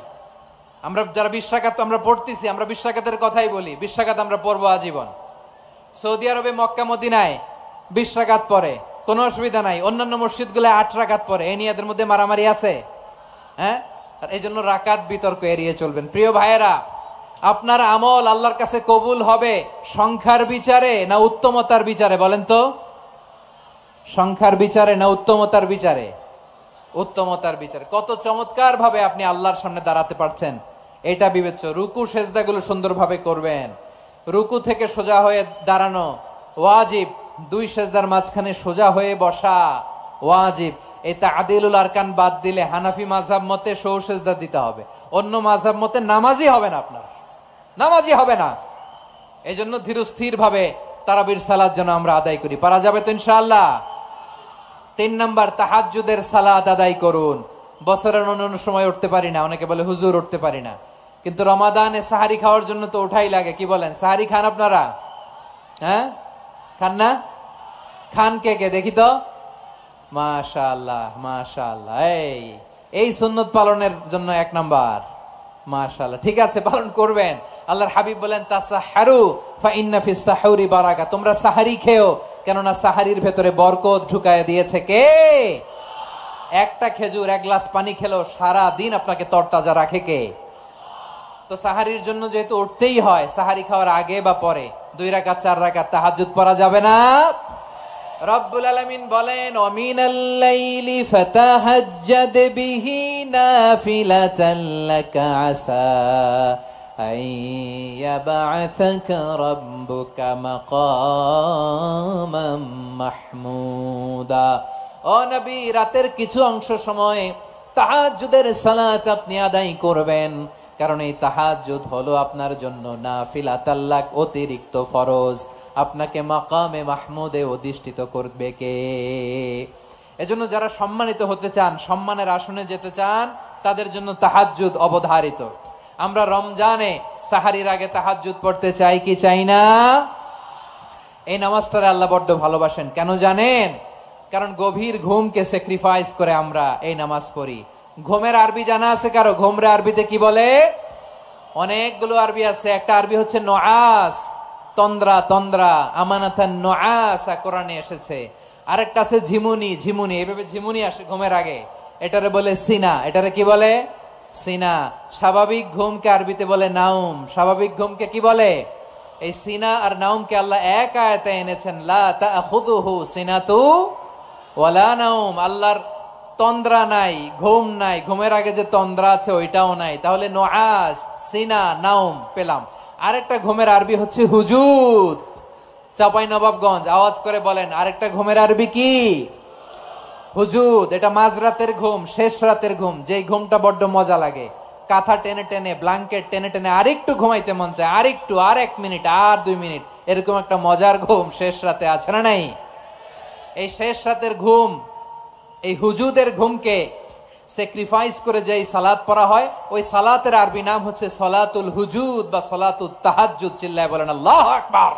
আমরা যারা 20 রাকাত আমরা পড়তেছি, আমরা 20 রাকাতের কথাই বলি। 20 রাকাত আমরা পড়বো আজীবন। সৌদি আরবে মক্কা মদিনায় 20 রাকাত পড়ে, কোনো অসুবিধা নাই। অন্যান্য মসজিদগুলো 8 রাকাত পড়ে। এই নিয়ে এদের মধ্যে মারামারি আছে? হ্যাঁ, এই জন্য রাকাত বিতর্ক এড়িয়ে চলবেন। প্রিয় ভাইয়েরা, আপনার আমল আল্লাহর কাছে কবুল হবে সংখ্যার বিচারে না উত্তমতার বিচারে? বলেন তো, সংখ্যার বিচারে না উত্তমতার বিচারে? উত্তমতার বিচারে। কত চমৎকার ভাবে আপনি আল্লাহর সামনে দাঁড়াতে পারছেন এটা বিবেচ্য। রুকু সেজদাগুলো সুন্দরভাবে করবেন। রুকু থেকে সোজা হয়ে দাঁড়ানো ওয়াজিব। 2 সেজদার মাঝখানে সোজা হয়ে বসা ওয়াজিব। এই তা'দিলুল আরকান বাদ দিলে হানাফি মাযহাব মতে সৌ সেজদা দিতে হবে। অন্য মাযহাব মতে নামাজই হবে না, আপনার নামাজই হবে না। এই জন্য ধীরস্থির ভাবে তারাবির সালাত যেন আমরা আদায় করি। পারা যাবে তো ইনশাআল্লাহ? 3 নাম্বার, তাহাজ্জুদের সালাত আদায় করুন। বছরের অন্য সময় উঠতে পারি না, অনেকে বলে হুজুর উঠতে পারি না, কিন্তু রমাদানে সাহারি খাওয়ার জন্য তো ওঠাই লাগে। কি বলেন, সাহারি খান আপনারা? হ্যাঁ, খান না? খান কে কে দেখি তো? মাশাআল্লাহ মাশাআল্লাহ। এই সুন্নত পালনের জন্য 1 নাম্বার। মাশাআল্লাহ, ঠিক আছে, পালন করবেন। আল্লাহর হাবিব বলেন তাসাহহারু ফা ইন্না ফিস সাহুরি বারাকা। তোমরা সাহারি খেও, কেননা সাহারির ভেতরে বরকত ঢুকায় দিয়েছে কে? একটা খেজুর 1 গ্লাস পানি খেলেও সারা দিন আপনাকে তরতাজা রাখে কে? তো সাহারির জন্য যেহেতু উঠতেই হয়, সাহারি খাওয়ার আগে বা পরে 2 রাকাত 4 রাকাত তাহাজ্জুদ পড়া যাবে না? রব্বুল আলামিন বলেন ওয়ামিনাল লাইলি ফাতাহাজ্জাদ বিহি নাফিলাতান লাকা আসা আইয়াবআসাকা রাব্বুকা মাকামাম মাহমুদা। ও নবী, রাতের কিছু অংশ সময় তাহাজ্জুদের সালাত আপনি আদায় করবেন, কারণ এই তাহাজ্জুদ হলো আপনার জন্য নাফিলাতাল লাক, অতিরিক্ত ফরজ। আপনাকে মাকামে মাহমুদে অধিষ্ঠিত করবে কে? এজন্য যারা সম্মানিত হতে চান, সম্মানের আসনে যেতে চান, তাদের জন্য তাহাজ্জুদ অবধারিত। আমরা রমজানে সাহারির আগে তাহাজ্জুদ পড়তে চাই কি চাই না? এই নামাজটারে আল্লাহ বড্ড ভালোবাসেন। কেন জানেন? কারণ গভীর ঘুমকে স্যাক্রিফাইস করে আমরা এই নামাজ পড়ি। ঘুমের আরবি জানা আছে কারো? ঘুমরে আরবিতে কি বলে? অনেকগুলো আরবি আছে। একটা আরবি হচ্ছে নুআস, তন্দ্রা তন্দ্রা, আমানাতান নুআসা কোরআনে এসেছে। আরেকটা আছে ঝিমুনি, ঝিমুনি, এভাবে ঝিমুনি আসে ঘুমের আগে, এটারে বলে সিনা। এটারে কি বলে? সিনা। স্বাভাবিক ঘুমকে আরবিতে বলে নাউম। স্বাভাবিক ঘুমকে কি বলে? এই সিনা আর নাউমকে আল্লাহ এক আয়াতে এনেছেন, লা তাখুযুহু সিনাতু ওয়ালা নাউম। আল্লাহর তন্দ্রা নাই, ঘুম নাই, ঘুমের আগে যে তন্দ্রা আছে ওইটাও নাই, তাহলে নোয়াস, সিনা, নাউম পেলাম। আরেকটা ঘুমের আরবি হচ্ছে হুজুদ। চাপাই নবাবগঞ্জ আওয়াজ করে বলেন, আরেকটা ঘুমের আরবি কি? হুজুদ। এটা মাঝরাতের ঘুম, শেষ রাতের ঘুম, যেই ঘুমটা বড্ড মজা লাগে। কাঁথা টেনে টেনে, ব্ল্যাঙ্কেট টেনে টেনে আরেকটু ঘুমাইতে মন চায়, আরেকটু, আর 1 মিনিট, আর 2 মিনিট, এরকম একটা মজার ঘুম শেষ রাতে আছে না নাই? এই শেষ রাতের ঘুম, এই হুজুদের ঘুমকে স্যাক্রিফাইস করে যে সালাত পড়া হয়, ওই সালাতের আরবি নাম হচ্ছে সলাতুল হুজুদ বা সলাতুত তাহাজ্জুদ। চিল্লায় বলেন আল্লাহু আকবার।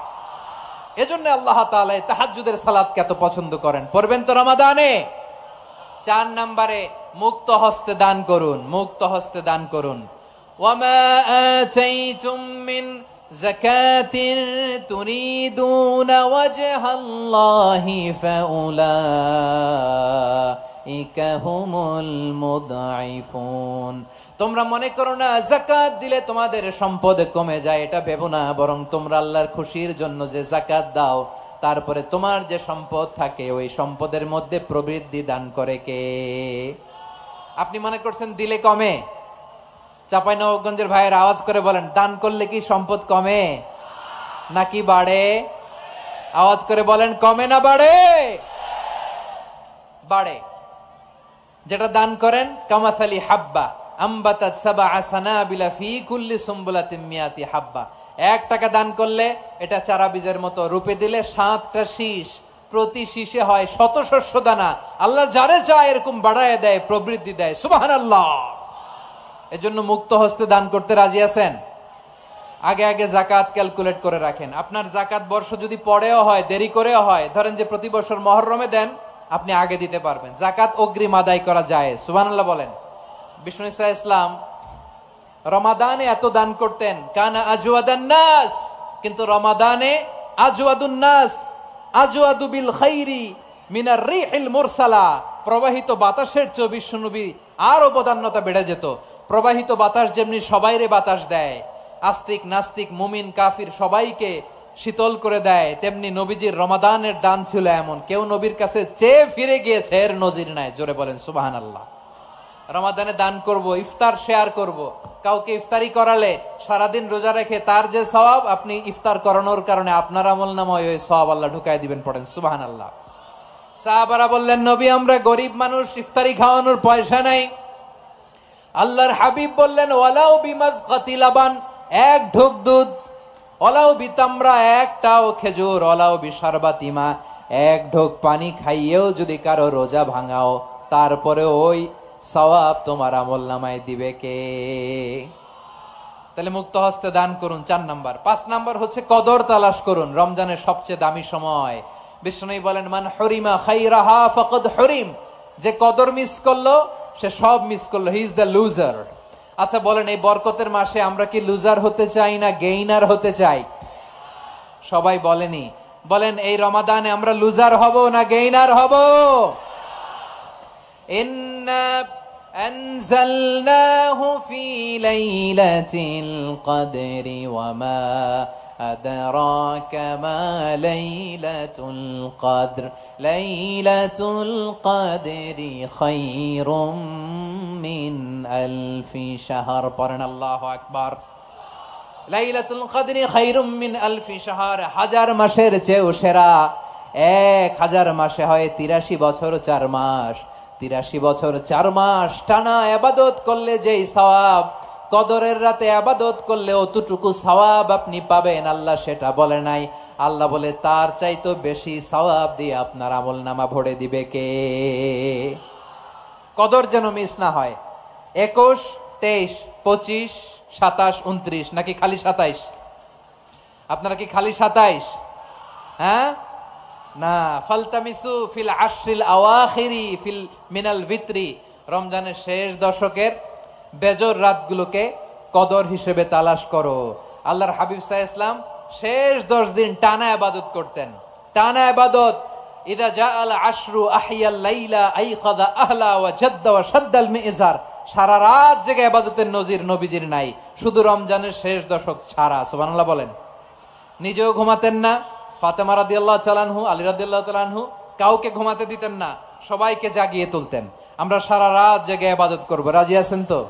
এজন্য আল্লাহ তাআলা তাহাজ্জুদের সালাতকে এত পছন্দ করেন। পড়বেন তো রমাদানে। 4 নম্বরে মুক্ত হস্তে দান করুন, মুক্ত হস্তে দান করুন। ওয়ামা আতাইতুম মিন যাকাতিন তুরিদুনা ওয়াজহাল্লাহি ফাউলাইকা হুমুল মুদঈফুন। তোমরা মনে করো না যাকাত দিলে তোমাদের সম্পদ কমে যায়, এটা ভেবো না, বরং তোমরা আল্লাহর খুশির জন্য যে যাকাত দাও, তারপরে তোমার যে সম্পদ থাকে ওই সম্পদের মধ্যে প্রবৃদ্ধি দান করে কে? আপনি মনে করছেন দিলে কমে? চাঁপাইনবাবগঞ্জের ভাইয়ের আওয়াজ করে বলেন, দান করলে কি সম্পদ কমে নাকি বাড়ে? আওয়াজ করে বলেন, কমে না বাড়ে? বাড়ে। যেটা দান করেন, কামাসালি হাব্বা আম্বাতাত সাবআ সানাবিলা ফি কুল্লি সুমবুলাতিন মিয়াতি হাব্বা। 1 টাকা দান করলে এটা চারা বীজের মতো, রূপে দিলে 7টা শীষ, প্রতি শীষে হয় 100 শস্য দানা। আল্লাহ যারে চায় এরকম বাড়ায় দেয়, প্রবৃদ্ধি দেয়। সুবহানাল্লাহ। এজন্য মুক্ত হস্তে দান করতে রাজি আছেন? আগে আগে যাকাত ক্যালকুলেট করে রাখেন। আপনার যাকাত বর্ষ যদি পরেও হয়, দেরি করেও হয়, ধরেন যে প্রতি বছর মুহররমে দেন, আপনি আগে দিতে পারবেন। যাকাত অগ্রিম আদায় করা যায়। সুবহানাল্লাহ বলেন। বিষ্ণু ইসলাম রমাদানে এত দান করতেন, কানা আজওয়াদান নাস, কিন্তু রমাদানে আজওয়াদুন নাস আজওয়াদু বিল খাইরি মিনার রিহিল মুরসালা। প্রবাহিত বাতাসের চেয়ে বিশ্বনবী আরো বদান্যতা বেড়ে যেত। প্রবাহিত বাতাস যেমনি সবাইরে বাতাস দেয়, আস্তিক নাস্তিক মুমিন কাফির সবাইকে শীতল করে দেয়, তেমনি নবীজির রমাদানের দান ছিল এমন, কেউ নবীর কাছে চেয়ে ফিরে গিয়েছে এর নজির নাই। জোরে বলেন সুবহানাল্লাহ। রমাদানে দান করব, ইফতার শেয়ার করব। কাউকে ইফতারি করালে সারাদিন রোজা রেখে তার যে সওয়াব, আপনি ইফতার করানোর কারণে আপনার আমলনামায় ওই সওয়াব আল্লাহ ঢুকায় দিবেন। পড়েন সুবহানাল্লাহ। সাহাবারা বললেন, নবী আমরা গরিব মানুষ, ইফতারি খাওয়ানোর পয়সা নাই। আল্লাহর হাবিব বললেন, ওয়ালাউ বিমাজকাতি লাবান, 1 ঢোক দুধ, ওয়ালাউ বিতামরা, 1টাও খেজুর, ওয়ালাউ বিশারবাতিমা, 1 ঢোক পানি খাইয়েও যদি কারো রোজা ভাঙাও, তারপরে ওই সওয়াব তোমার আমলনামায় দিবে কে? তাহলে মুক্ত হস্তে দান করুন, 4 নাম্বার। 5 নাম্বার হচ্ছে কদর তালাশ করুন। রমজানের সবচেয়ে দামি সময়। বিষ্ণু বলেন, মান হরিমা খাইরাহা ফাকাদ হরিম। যে কদর মিস করলো সে সব মিস করলো, হি ইজ দ্য লুজার। আচ্ছা বলেন, এই বরকতের মাসে আমরা কি লুজার হতে চাই না গেইনার হতে চাই? সবাই বলেনি। বলেন, এই রমাদানে আমরা লুজার হব না গেইনার হব? ইন্না আনজালনাহু ফি লাইলাতিল কদরি ওয়া মা আদরাকা মা লাইলাতুল কদর লাইলাতুল কদরি খায়রুম মিন আলফি শাহর। পড়েন আল্লাহু আকবার। লাইলাতুল কদরি খায়রুম মিন আলফি শাহর, 1000 মাসের চেয়েও সেরা। 1000 মাসে হয় 83 বছর 4 মাস। 83 বছর 4 মাস টানা ইবাদত করলে যেই সওয়াব, কদরের রাতে ইবাদত করলে অতটুকু সওয়াব আপনি পাবেন, আল্লাহ সেটা বলে নাই। আল্লাহ বলে তার চাইতো বেশি সওয়াব দিয়ে আপনার আমলনামা ভরে দিবে কে? কদর যেন মিস না হয়। 21, 23, 25, 27, 29 নাকি খালি 27? আপনারা কি খালি 27? হ্যাঁ না, ফালতামিসু ফিল আশরিল আওয়াখিরি ফিল মিনাল ভিতরি। রমজানের শেষ দশকের বেজর রাতগুলোকে কদর হিসেবে তালাশ করো। আল্লাহর হাবিব সাল্লাল্লাহু আলাইহি ওয়াসাল্লাম শেষ 10 দিন টানা ইবাদত করতেন, টানা ইবাদত। ইদা জাআল আশরু আহিয়াল লাইলা আইকাযা আহলা ওয়া জাদ্দা ওয়া শাদ্দাল মিজার। সারা রাত জেগে ইবাদতের নজির নবীজির নাই, শুধু রমজানের শেষ দশক ছাড়া। সুবহানাল্লাহ বলেন। নিজেও ঘুমাতেন না। ফাতেমা রাদিয়াল্লাহু তাআলা আনহু, আলী রাদিয়াল্লাহু তাআলা আনহু কাউকে ঘুমাতে দিতেন না, সবাইকে জাগিয়ে তুলতেন। আমরা সারা রাত জেগে ইবাদত করব, রাজি আছেন তো?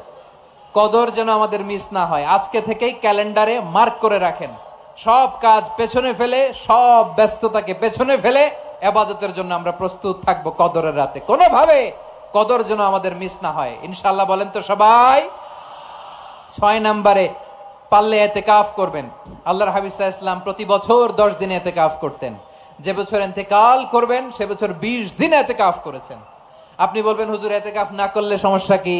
কদর যেন আমাদের মিস না হয়, আজকে থেকেই ক্যালেন্ডারে মার্ক করে রাখেন। সব কাজ পেছনে ফেলে, সব ব্যস্ততাকে পেছনে ফেলে ইবাদতের জন্য আমরা প্রস্তুত থাকবো কদরের রাতে। কোনোভাবে কদর যেন আমাদের মিস না হয়, ইনশাআল্লাহ। বলেন তো সবাই? 6 নম্বরে পারলে ইতিকাফ করবেন। আল্লাহর হাবিব সাল্লাল্লাহু আলাইহি ওয়াসাল্লাম প্রতি বছর 10 দিন ইতিকাফ করতেন। যে বছর ইন্তেকাল করবেন সে বছর 20 দিন ইতিকাফ করেছেন। আপনি বলবেন হুজুর ইতিকাফ না করলে সমস্যা কি?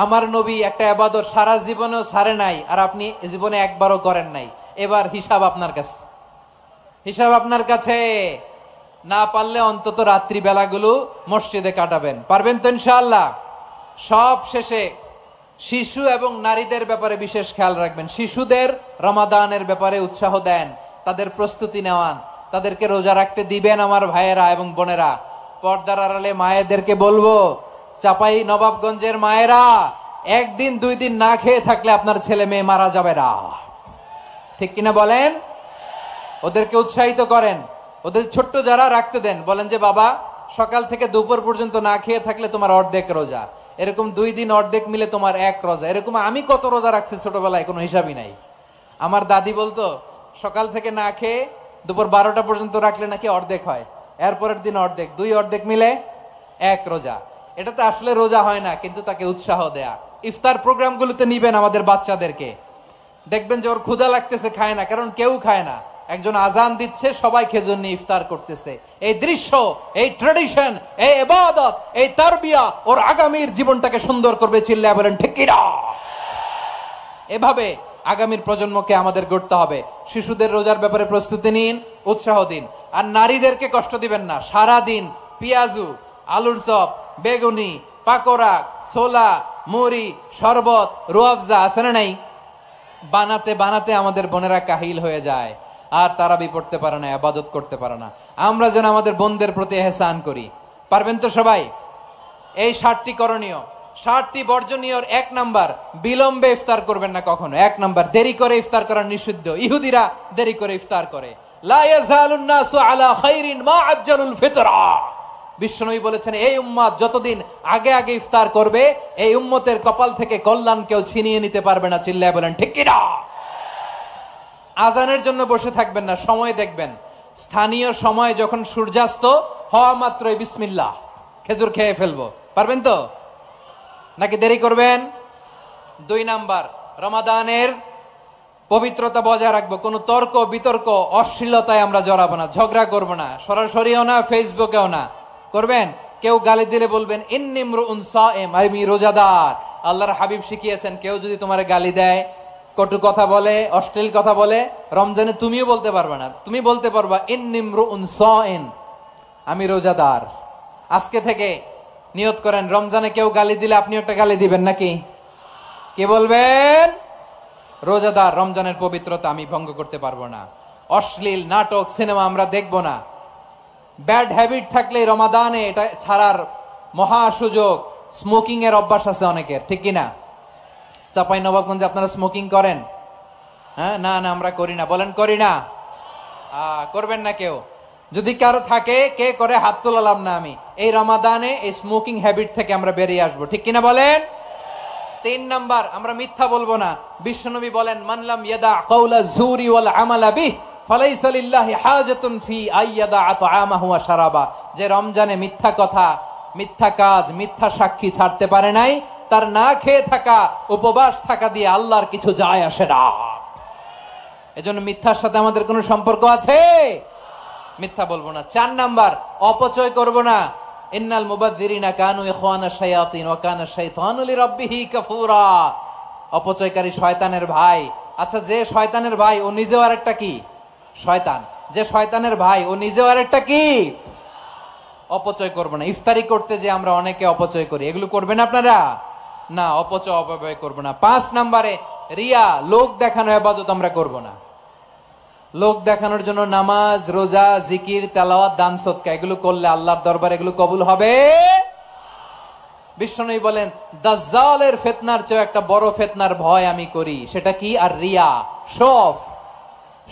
আমার নবী একটা ইবাদত সারা জীবনেও ছাড়ে নাই, আর আপনি জীবনে একবারও করেন নাই। এবার হিসাব আপনার কাছে, হিসাব আপনার কাছে। না পারলে অন্তত রাত্রি বেলাগুলো মসজিদে কাটাবেন, পারবেন তো ইনশাআল্লাহ? সব শেষে শিশু এবং নারীদের ব্যাপারে বিশেষ খেয়াল রাখবেন। শিশুদের রমাদানের ব্যাপারে উৎসাহ দেন, তাদের প্রস্তুতি নেওয়ান, তাদেরকে রোজা রাখতে দিবেন। আমার ভাইয়েরা এবং বোনেরা, পর্দার আড়ালে মায়েদেরকে বলবো, চাপাই নবাবগঞ্জের মায়েরা, 1 দিন 2 দিন না খেয়ে থাকলে আপনার ছেলে মেয়ে মারা যাবে না, ঠিক কিনা বলেন? ওদেরকে উৎসাহিত করেন, ওদের ছোট্ট যারা রাখতে দেন, বলেন যে বাবা সকাল থেকে দুপুর পর্যন্ত না খেয়ে থাকলে তোমার অর্ধেক রোজা, এরকম 2 দিন অর্ধেক মিলে তোমার 1 রোজা। এরকম আমি কত রোজা রাখছি ছোটবেলায়, কোনো হিসাবই নাই। আমার দাদি বলতো সকাল থেকে না খেয়ে দুপুর 12টা পর্যন্ত রাখলে নাকি অর্ধেক হয়, এরপরের দিন অর্ধেক, 2 অর্ধেক মিলে 1 রোজা। এটা তো আসলে রোজা হয় না, কিন্তু তাকে উৎসাহ দেয়া। ইফতার প্রোগ্রামগুলোতে নিবেন আমাদের বাচ্চাদেরকে, দেখবেন যে ওর ক্ষুধা লাগতেছে, খায় না, কারণ কেউ খায় না। একজন আজান দিচ্ছে, সবাই খেজুর নিয়ে ইফতার করতেছে। এই দৃশ্য, এই ট্রেডিশন, এই ইবাদত, এই তারবিয়া ওর আগামীর জীবনটাকে সুন্দর করবে। চিল্লায় বলেন ঠিক কি না? এভাবে আগামীর প্রজন্মকে আমাদের গড়তে হবে। শিশুদের রোজার ব্যাপারে প্রস্তুতি নিন, উৎসাহ দিন। আর নারীদেরকে কষ্ট দিবেন না। সারা দিন পেঁয়াজু, আলুর চপ, বেগুনি, পাকোড়া, ছোলা, মুড়ি, শরবত, রুয়াবজা আছে না নাই, বানাতে বানাতে আমাদের বোনেরা কাহিল হয়ে যায়, আর তারাবি পড়তে পারে না, ইবাদত করতে পারে না। আমরা যেন আমাদের বোনদের প্রতি ইহসান করি, পারবেন তো সবাই? এই 7টি করণীয়, 7টি বর্জনীয়। 1 নাম্বার, বিলম্বে ইফতার করবেন না কখনো। 1 নাম্বার, দেরি করে ইফতার করা নিষিদ্ধ। ইহুদিরা দেরি করে ইফতার করে। লা ইয়াজালুন নাসু আলা খাইরিন মা আজ্জালুল ফিতরা। বিশ্বনবী বলেছেন, এই উম্মত যতদিন আগে আগে ইফতার করবে, এই উম্মতের কপাল থেকে কল্যাণ কেউ ছিনিয়ে নিতে পারবে না। চিল্লায় বলেন ঠিক কি না? আজানের জন্য বসে থাকবেন না, সময় দেখবেন। স্থানীয় সময় যখন সূর্যাস্ত হওয়া মাত্রই বিসমিল্লাহ, খেজুর খেয়ে ফেলবো, পারবেন তো? নাকি দেরি করবেন? 2 নাম্বার, রমাদানের পবিত্রতা বজায় রাখবো। কোনো তর্ক বিতর্ক, অশ্লীলতায় আমরা জড়াবো না, ঝগড়া করবো না, সরাসরিও না, ফেসবুকেও না। করবেন? কেউ গালি দিলে বলবেন ইন্নী ইমরুউন সাইম, আমি রোজাদার। আল্লাহর হাবিব শিখিয়েছেন, কেউ যদি তোমার গালি দেয়, কটু কথা বলে, অশ্লীল কথা বলে, রমজানে তুমিও বলতে পারবে না। তুমি বলতে পারবা ইন্নী ইমরুউন সাইম, আমি রোজাদার। আজকে থেকে নিয়ত করেন, রমজানে কেউ গালি দিলে আপনি একটা গালি দিবেন নাকি? কে বলবেন? রোজাদার। রমজানের পবিত্রতা আমি ভঙ্গ করতে পারবো না। অশ্লীল নাটক, সিনেমা আমরা দেখবো না। ব্যাড হ্যাবিট থাকলে রমাদানে এটা ছাড়ার মহা সুযোগ। স্মোকিং এর অভ্যাস আছে অনেকের, ঠিক কিনা? চাপাই নবাবগঞ্জে আপনারা স্মোকিং করেন? হ্যাঁ, না না আমরা করি না। বলেন করি না? করবেন না কেউ? যদি কারো থাকে, কে করে হাত তোলালাম না আমি। এই রমাদানে এই স্মোকিং হ্যাবিট থেকে আমরা বেরিয়ে আসবো, ঠিক কিনা বলেন? 3 নাম্বার, আমরা মিথ্যা বলবো না। বিশ্বনবী বলেন, মানলাম ইয়াদা কাওলা যুরি ওয়াল আমালা বিহ ফালাইসা লিল্লাহি হাজাতুন ফি আইয়াদা তাআমাহু ওয়া শারাবা। যে রমজানে মিথ্যা কথা, মিথ্যা কাজ, মিথ্যা সাক্ষী ছাড়তে পারে নাই, তার না খেয়ে থাকা, উপবাস থাকা দিয়ে আল্লাহর কিছু যায় আসে না। এজন্য মিথ্যার সাথে আমাদের কোনো সম্পর্ক আছে? মিথ্যা বলবো না। 4 নাম্বার, অপচয় করব না। ইন্নাল মুবাযযিরিনা কানু ইখওয়ানা শায়াতিন ওয়া কানা শাইতানু লিরাব্বিহি কাফুরা। অপচয়কারী শয়তানের ভাই। আচ্ছা, যে শয়তানের ভাই ও নিজেও আরেকটা কি? শয়তান। যে শয়তানের ভাই ও নিজেও আরেকটা কি? অপচয় করব না। ইফতারি করতে যে আমরা অনেকে অপচয় করি, এগুলো করবেন আপনারা? না, অপচয় অপব্যয় করব না। 5 নম্বরে, রিয়া, লোক দেখানো ইবাদত আমরা করব না। লোক দেখানোর জন্য নামাজ, রোজা, জিকির, তেলাওয়াত, দান সদকা এগুলো করলে আল্লাহর দরবারে এগুলো কবুল হবে। বিশ্বনবী বলেন, দাজ্জালের ফিতনার চেয়ে একটা বড় ফিতনার ভয় আমি করি, সেটা কি? আর রিয়া,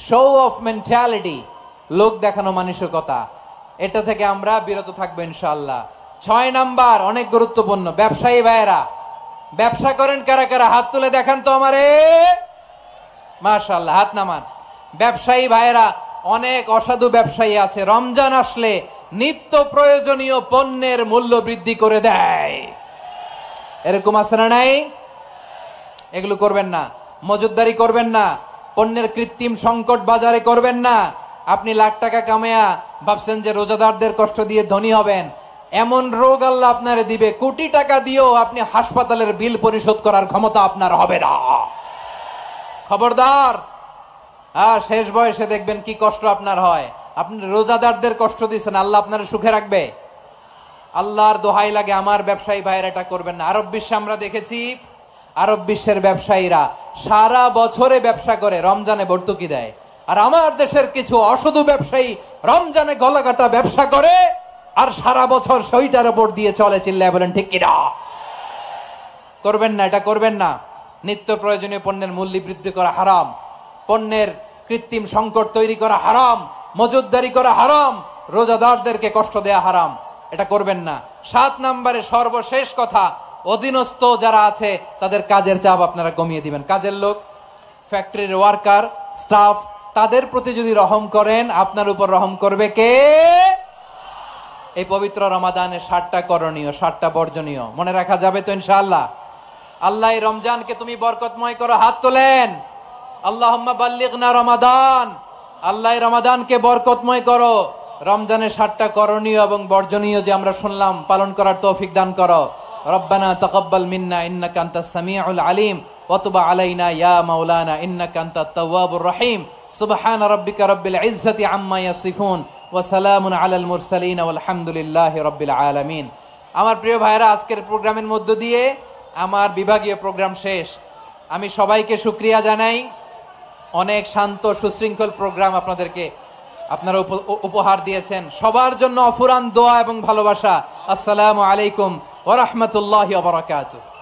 শো অফ মেন্টালিটি, লোক দেখানো মানসিকতা। এটা থেকে আমরা বিরত থাকবো ইনশাআল্লাহ। 6 নাম্বার অনেক গুরুত্বপূর্ণ, ব্যবসায়ী ভাইয়েরা, ব্যবসা করেন কারা কারা হাত তুলে দেখান তো আমারে। মাশাআল্লাহ, হাত নামান। ব্যবসায়ী ভাইয়েরা, অনেক অসাধু ব্যবসায়ী আছে রমজান আসলে নিত্য প্রয়োজনীয় পণ্যের মূল্য বৃদ্ধি করে দেয়। এরকম আছে না নাই? এগুলো করবেন না, মজুদদারি করবেন না, পণ্যের কৃত্রিম সংকট বাজারে করবেন না। আপনি লাখ টাকা কামায়া ভাবছেন যে রোজাদারদের কষ্ট দিয়ে ধনী হবেন, এমন রোগ আল্লাহ আপনারে দিবে, কোটি টাকা দিয়েও আপনি হাসপাতালের বিল পরিশোধ করার ক্ষমতা আপনার হবে না। খবরদার। শেষ বয়সে দেখবেন কি কষ্ট আপনার হয়। আপনি রোজাদারদের কষ্ট দিচ্ছেন, আল্লাহ আপনার সুখে রাখবে? আল্লাহর দোহাই লাগে, আমার ব্যবসায়ী ভাইয়েরা এটা করবেন না। আরব বিশ্বে আমরা দেখেছি, আরব বিশ্বের ব্যবসায়ীরা সারা বছরে ব্যবসা করে, রমজানে ভর্তুকি দেয়। আর আমার দেশের কিছু অসাধু ব্যবসায়ী রমজানে গলাকাটা ব্যবসা করে আর সারা বছর সইটার উপর দিয়ে চলে। চিল্লায় বলেন ঠিক কিনা? করবেন না, এটা করবেন না। নিত্য প্রয়োজনীয় পণ্যের মূল্য বৃদ্ধি করা হারাম, পণ্যের কৃত্রিম সংকট তৈরি করা হারাম, মজুদদারি করা হারাম, রোজাদারদেরকে কষ্ট দেয়া হারাম, এটা করবেন না। 7 নম্বরে সর্বশেষ কথা, অধীনস্থ যারা আছে তাদের কাজের চাপ আপনারা কমিয়ে দিবেন। কাজের লোক, ফ্যাক্টরির ওয়ার্কার, স্টাফ, তাদের প্রতি যদি রহম করেন, আপনার উপর রহম করবে কে? এই পবিত্র রমাদানে 7টা করণীয়, 7টা বর্জনীয় মনে রাখা যাবে তো ইনশাআল্লাহ? আল্লাহ এই রমজানকে তুমি বরকতময় করো, হাত তোলেন। আল্লাহুম্মা বাল্লিগনা রমাদান। আল্লাহ এই রমাদানকে বরকতময় করো। রমজানের 7টা করণীয় এবং বর্জনীয় যে আমরা শুনলাম, পালন করার তৌফিক দান করো। রব্বানা তাকাব্বাল মিন্না ইন্নাকা আনতাস সামিউল আলিম ওয়া তুব আলাইনা ইয়া মাওলানা ইন্নাকা আনতাত তাওয়াবুর রহিম। সুবহানা রাব্বিকা রাব্বিল ইজ্জাতি আম্মা ইয়াসিফুন ওয়া সালামুন আলাল মুরসালিন ওয়ালহামদুলিল্লাহি রাব্বিল আলামিন। আমার প্রিয় ভাইরা, আজকের প্রোগ্রামের মধ্য দিয়ে আমার বিভাগীয় প্রোগ্রাম শেষ। আমি সবাইকে শুকরিয়া জানাই। অনেক শান্ত সুশৃঙ্খল প্রোগ্রাম আপনারা উপহার দিয়েছেন। সবার জন্য অফুরান দোয়া এবং ভালোবাসা। আসসালামু আলাইকুম ওয়া রাহমাতুল্লাহি ওয়া বারাকাতুহু।